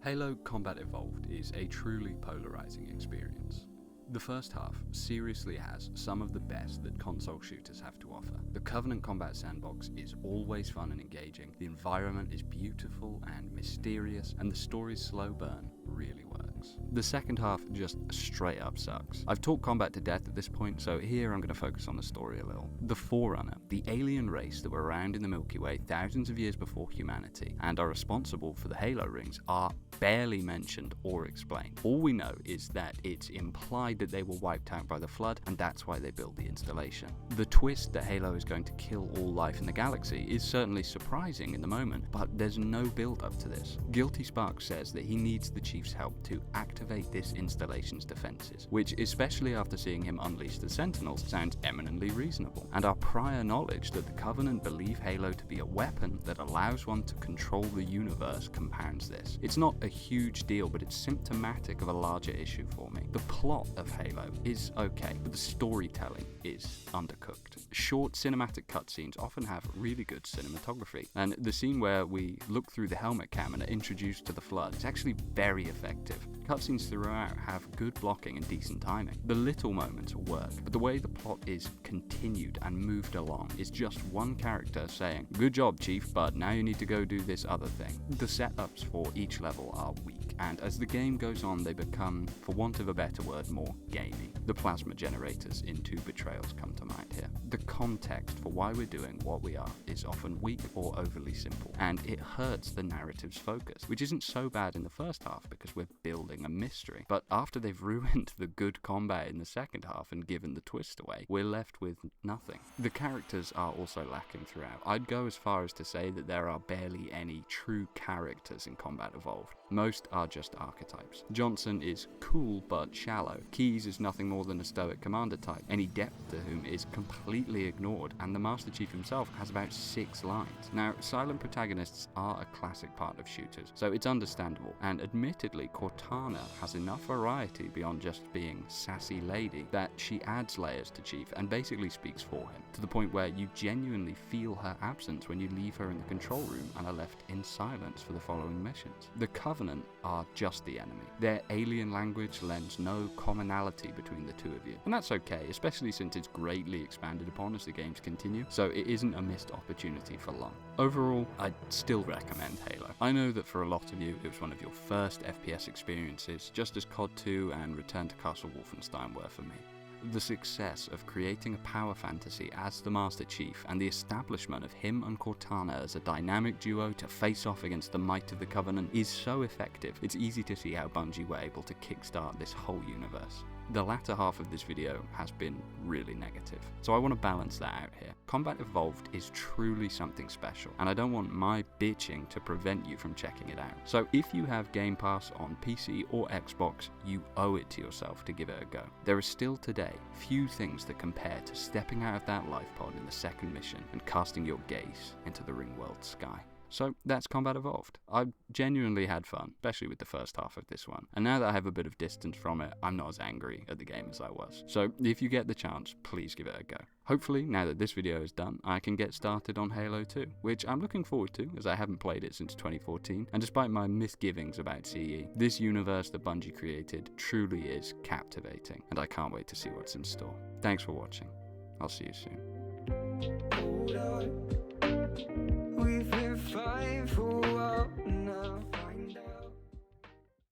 Halo Combat Evolved is a truly polarizing experience. The first half seriously has some of the best that console shooters have to offer. The Covenant Combat Sandbox is always fun and engaging, the environment is beautiful and mysterious, and the story's slow burn really works. The second half just straight up sucks. I've talked combat to death at this point, so here I'm going to focus on the story a little. The Forerunner, the alien race that were around in the Milky Way thousands of years before humanity, and are responsible for the Halo rings, are barely mentioned or explained. All we know is that it's implied that they were wiped out by the flood, and that's why they built the installation. The twist that Halo is going to kill all life in the galaxy is certainly surprising in the moment, but there's no build up to this. Guilty Spark says that he needs the Chief's help to activate this installation's defenses, which, especially after seeing him unleash the Sentinels, sounds eminently reasonable. And our prior knowledge that the Covenant believe Halo to be a weapon that allows one to control the universe compounds this. It's not a huge deal, but it's symptomatic of a larger issue for me. The plot of Halo is okay, but the storytelling is undercooked. Short cinematic cutscenes often have really good cinematography, and the scene where we look through the helmet cam and are introduced to the flood is actually very effective. Cutscenes throughout have good blocking and decent timing. The little moments work, but the way the plot is continued and moved along is just one character saying, "Good job, Chief, but now you need to go do this other thing." The setups for each level are weak, and as the game goes on they become, for want of a better word, more gamey. The plasma generators in Two Betrayals come to mind here. The context for why we're doing what we are is often weak or overly simple, and it hurts the narrative's focus, which isn't so bad in the first half because we're building a mystery. But after they've ruined the good combat in the second half and given the twist away, we're left with nothing. The characters are also lacking throughout. I'd go as far as to say that there are barely any true characters in Combat Evolved. Most are just archetypes. Johnson is cool but shallow. Keyes is nothing more than a stoic commander type, any depth to whom is completely ignored, and the Master Chief himself has about 6 lines. Now, silent protagonists are a classic part of shooters, so it's understandable, and admittedly Cortana has enough variety beyond just being sassy lady that she adds layers to Chief and basically speaks for him, to the point where you genuinely feel her absence when you leave her in the control room and are left in silence for the following missions. The Covenant are just the enemy. Their alien language lends no commonality between the two of you, and that's okay, especially since it's greatly expanded upon as the games continue, so it isn't a missed opportunity for long. Overall, I'd still recommend Halo. I know that for a lot of you it was one of your first FPS experiences, just as COD 2 and Return to Castle Wolfenstein were for me. The success of creating a power fantasy as the Master Chief and the establishment of him and Cortana as a dynamic duo to face off against the might of the Covenant is so effective, it's easy to see how Bungie were able to kickstart this whole universe. the latter half of this video has been really negative. So I want to balance that out here. Combat Evolved is truly something special, and I don't want my bitching to prevent you from checking it out. So if you have Game Pass on PC or Xbox, you owe it to yourself to give it a go. There are still today few things that compare to stepping out of that life pod in the second mission and casting your gaze into the Ringworld sky. So that's Combat Evolved. I've genuinely had fun, especially with the first half of this one. And now that I have a bit of distance from it, I'm not as angry at the game as I was. So if you get the chance, please give it a go. Hopefully, now that this video is done, I can get started on Halo 2, which I'm looking forward to, as I haven't played it since 2014. And despite my misgivings about CE, this universe that Bungie created truly is captivating, and I can't wait to see what's in store. Thanks for watching. I'll see you soon.